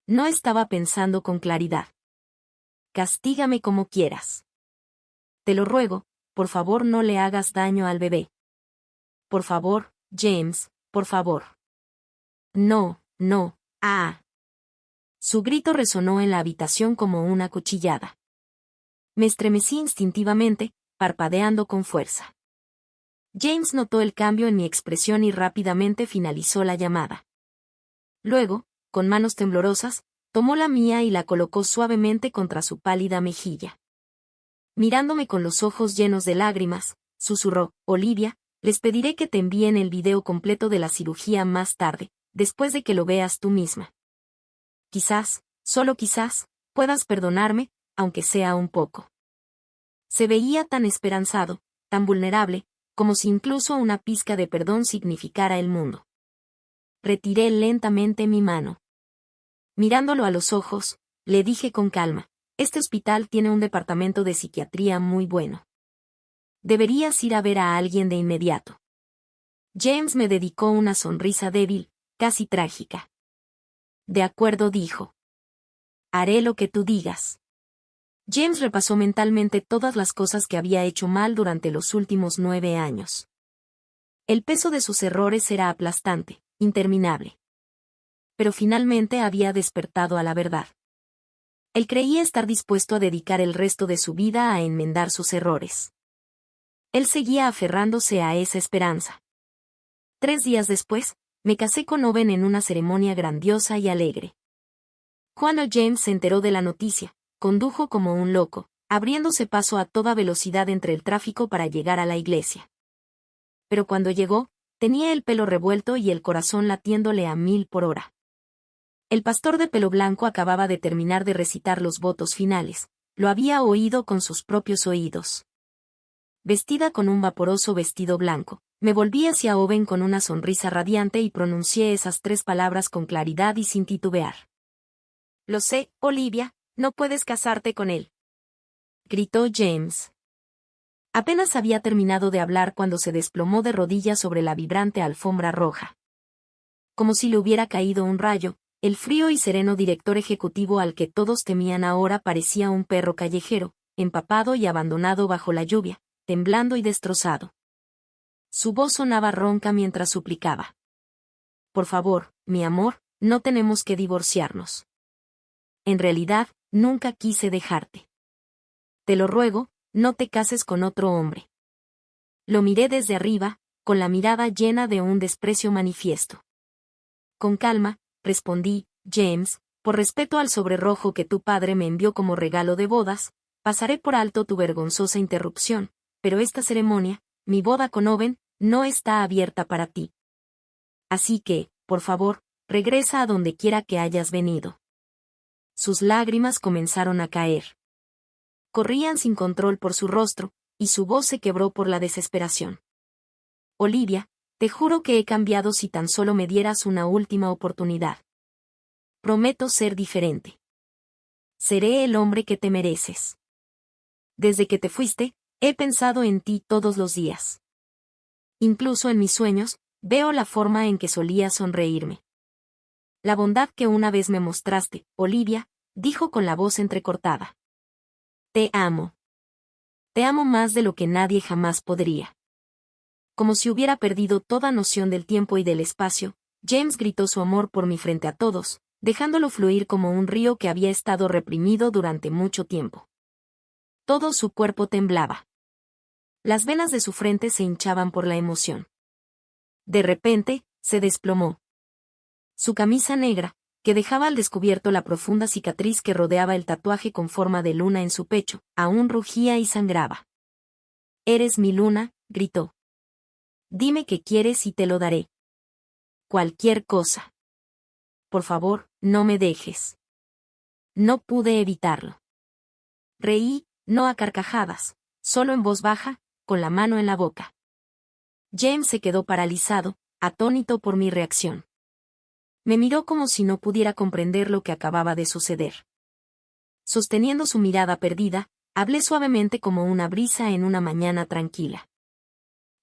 No estaba pensando con claridad. «Castígame como quieras. Te lo ruego, por favor no le hagas daño al bebé. Por favor, James, por favor». «No, no, ah». Su grito resonó en la habitación como una cuchillada. Me estremecí instintivamente, parpadeando con fuerza. James notó el cambio en mi expresión y rápidamente finalizó la llamada. Luego, con manos temblorosas, tomó la mía y la colocó suavemente contra su pálida mejilla. Mirándome con los ojos llenos de lágrimas, susurró: «Olivia, les pediré que te envíen el video completo de la cirugía más tarde, después de que lo veas tú misma. Quizás, solo quizás, puedas perdonarme, aunque sea un poco». Se veía tan esperanzado, tan vulnerable, como si incluso una pizca de perdón significara el mundo. Retiré lentamente mi mano. Mirándolo a los ojos, le dije con calma: «Este hospital tiene un departamento de psiquiatría muy bueno. Deberías ir a ver a alguien de inmediato». James me dedicó una sonrisa débil, casi trágica. «De acuerdo», dijo. «Haré lo que tú digas». James repasó mentalmente todas las cosas que había hecho mal durante los últimos 9 años. El peso de sus errores era aplastante, interminable. Pero finalmente había despertado a la verdad. Él creía estar dispuesto a dedicar el resto de su vida a enmendar sus errores. Él seguía aferrándose a esa esperanza. 3 días después, me casé con Owen en una ceremonia grandiosa y alegre. Cuando James se enteró de la noticia, condujo como un loco, abriéndose paso a toda velocidad entre el tráfico para llegar a la iglesia. Pero cuando llegó, tenía el pelo revuelto y el corazón latiéndole a 1000 por hora. El pastor de pelo blanco acababa de terminar de recitar los votos finales, lo había oído con sus propios oídos. vestida con un vaporoso vestido blanco. Me volví hacia Owen con una sonrisa radiante y pronuncié esas 3 palabras con claridad y sin titubear. «Lo sé, Olivia, no puedes casarte con él», gritó James. Apenas había terminado de hablar cuando se desplomó de rodillas sobre la vibrante alfombra roja. Como si le hubiera caído un rayo, el frío y sereno director ejecutivo al que todos temían ahora parecía un perro callejero, empapado y abandonado bajo la lluvia, temblando y destrozado. Su voz sonaba ronca mientras suplicaba. «Por favor, mi amor, no tenemos que divorciarnos. En realidad, nunca quise dejarte. Te lo ruego, no te cases con otro hombre». Lo miré desde arriba, con la mirada llena de un desprecio manifiesto. «Con calma», respondí, «James, por respeto al sobre rojo que tu padre me envió como regalo de bodas, pasaré por alto tu vergonzosa interrupción, pero esta ceremonia, mi boda con Owen, no está abierta para ti. Así que, por favor, regresa a donde quiera que hayas venido». Sus lágrimas comenzaron a caer. Corrían sin control por su rostro, y su voz se quebró por la desesperación. «Olivia, te juro que he cambiado si tan solo me dieras una última oportunidad. Prometo ser diferente. Seré el hombre que te mereces. Desde que te fuiste, he pensado en ti todos los días. Incluso en mis sueños, veo la forma en que solías sonreírme. La bondad que una vez me mostraste, Olivia», dijo con la voz entrecortada. «Te amo. Te amo más de lo que nadie jamás podría». Como si hubiera perdido toda noción del tiempo y del espacio, James gritó su amor por mí frente a todos, dejándolo fluir como un río que había estado reprimido durante mucho tiempo. Todo su cuerpo temblaba. Las venas de su frente se hinchaban por la emoción. De repente, se desplomó. Su camisa negra, que dejaba al descubierto la profunda cicatriz que rodeaba el tatuaje con forma de luna en su pecho, aún rugía y sangraba. «Eres mi luna», gritó. «Dime qué quieres y te lo daré. Cualquier cosa. Por favor, no me dejes». No pude evitarlo. Reí, no a carcajadas, solo en voz baja, con la mano en la boca. James se quedó paralizado, atónito por mi reacción. Me miró como si no pudiera comprender lo que acababa de suceder. Sosteniendo su mirada perdida, hablé suavemente como una brisa en una mañana tranquila.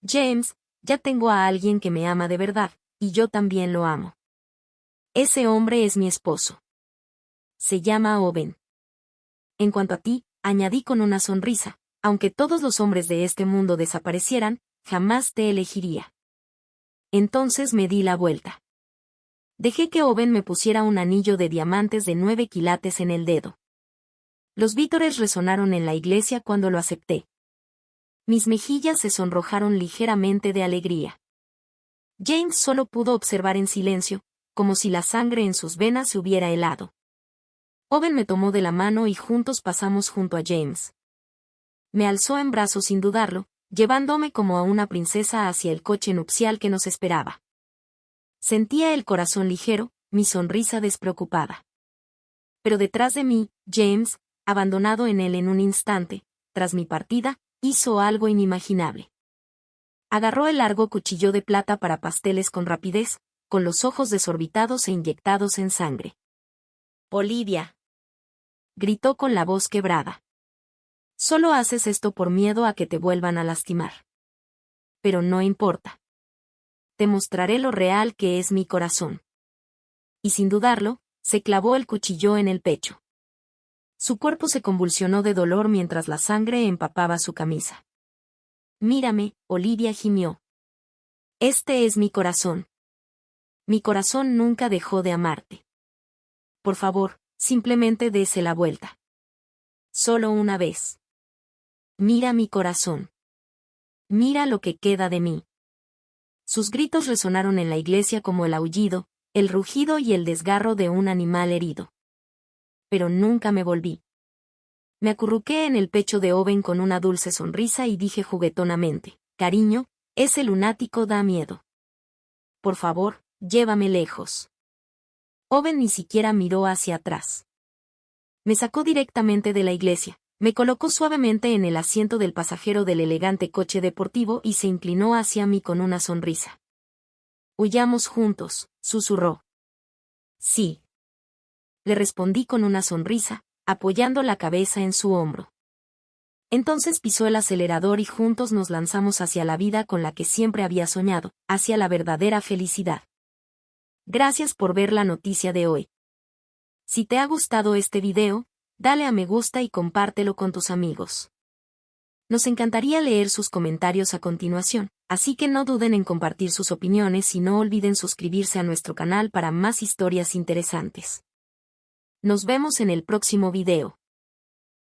«James, ya tengo a alguien que me ama de verdad, y yo también lo amo. Ese hombre es mi esposo. Se llama Owen. En cuanto a ti», añadí con una sonrisa, «aunque todos los hombres de este mundo desaparecieran, jamás te elegiría». Entonces me di la vuelta. Dejé que Owen me pusiera un anillo de diamantes de 9 quilates en el dedo. Los vítores resonaron en la iglesia cuando lo acepté. Mis mejillas se sonrojaron ligeramente de alegría. James solo pudo observar en silencio, como si la sangre en sus venas se hubiera helado. Owen me tomó de la mano y juntos pasamos junto a James. Me alzó en brazos sin dudarlo, llevándome como a una princesa hacia el coche nupcial que nos esperaba. Sentía el corazón ligero, mi sonrisa despreocupada. Pero detrás de mí, James, abandonado en él en un instante, tras mi partida, hizo algo inimaginable. Agarró el largo cuchillo de plata para pasteles con rapidez, con los ojos desorbitados e inyectados en sangre. «Olivia», gritó con la voz quebrada. «Solo haces esto por miedo a que te vuelvan a lastimar. Pero no importa. Te mostraré lo real que es mi corazón». Y sin dudarlo, se clavó el cuchillo en el pecho. Su cuerpo se convulsionó de dolor mientras la sangre empapaba su camisa. «Mírame», Olivia gimió. «Este es mi corazón. Mi corazón nunca dejó de amarte. Por favor, simplemente dése la vuelta. Solo una vez. Mira mi corazón. Mira lo que queda de mí». Sus gritos resonaron en la iglesia como el aullido, el rugido y el desgarro de un animal herido. Pero nunca me volví. Me acurruqué en el pecho de Owen con una dulce sonrisa y dije juguetonamente: «Cariño, ese lunático da miedo. Por favor, llévame lejos». Owen ni siquiera miró hacia atrás. Me sacó directamente de la iglesia, Me colocó suavemente en el asiento del pasajero del elegante coche deportivo y se inclinó hacia mí con una sonrisa. «Huyamos juntos», susurró. «Sí». Le respondí con una sonrisa, apoyando la cabeza en su hombro. Entonces pisó el acelerador y juntos nos lanzamos hacia la vida con la que siempre había soñado, hacia la verdadera felicidad. Gracias por ver la noticia de hoy. Si te ha gustado este video, dale a me gusta y compártelo con tus amigos. Nos encantaría leer sus comentarios a continuación, así que no duden en compartir sus opiniones y no olviden suscribirse a nuestro canal para más historias interesantes. Nos vemos en el próximo video.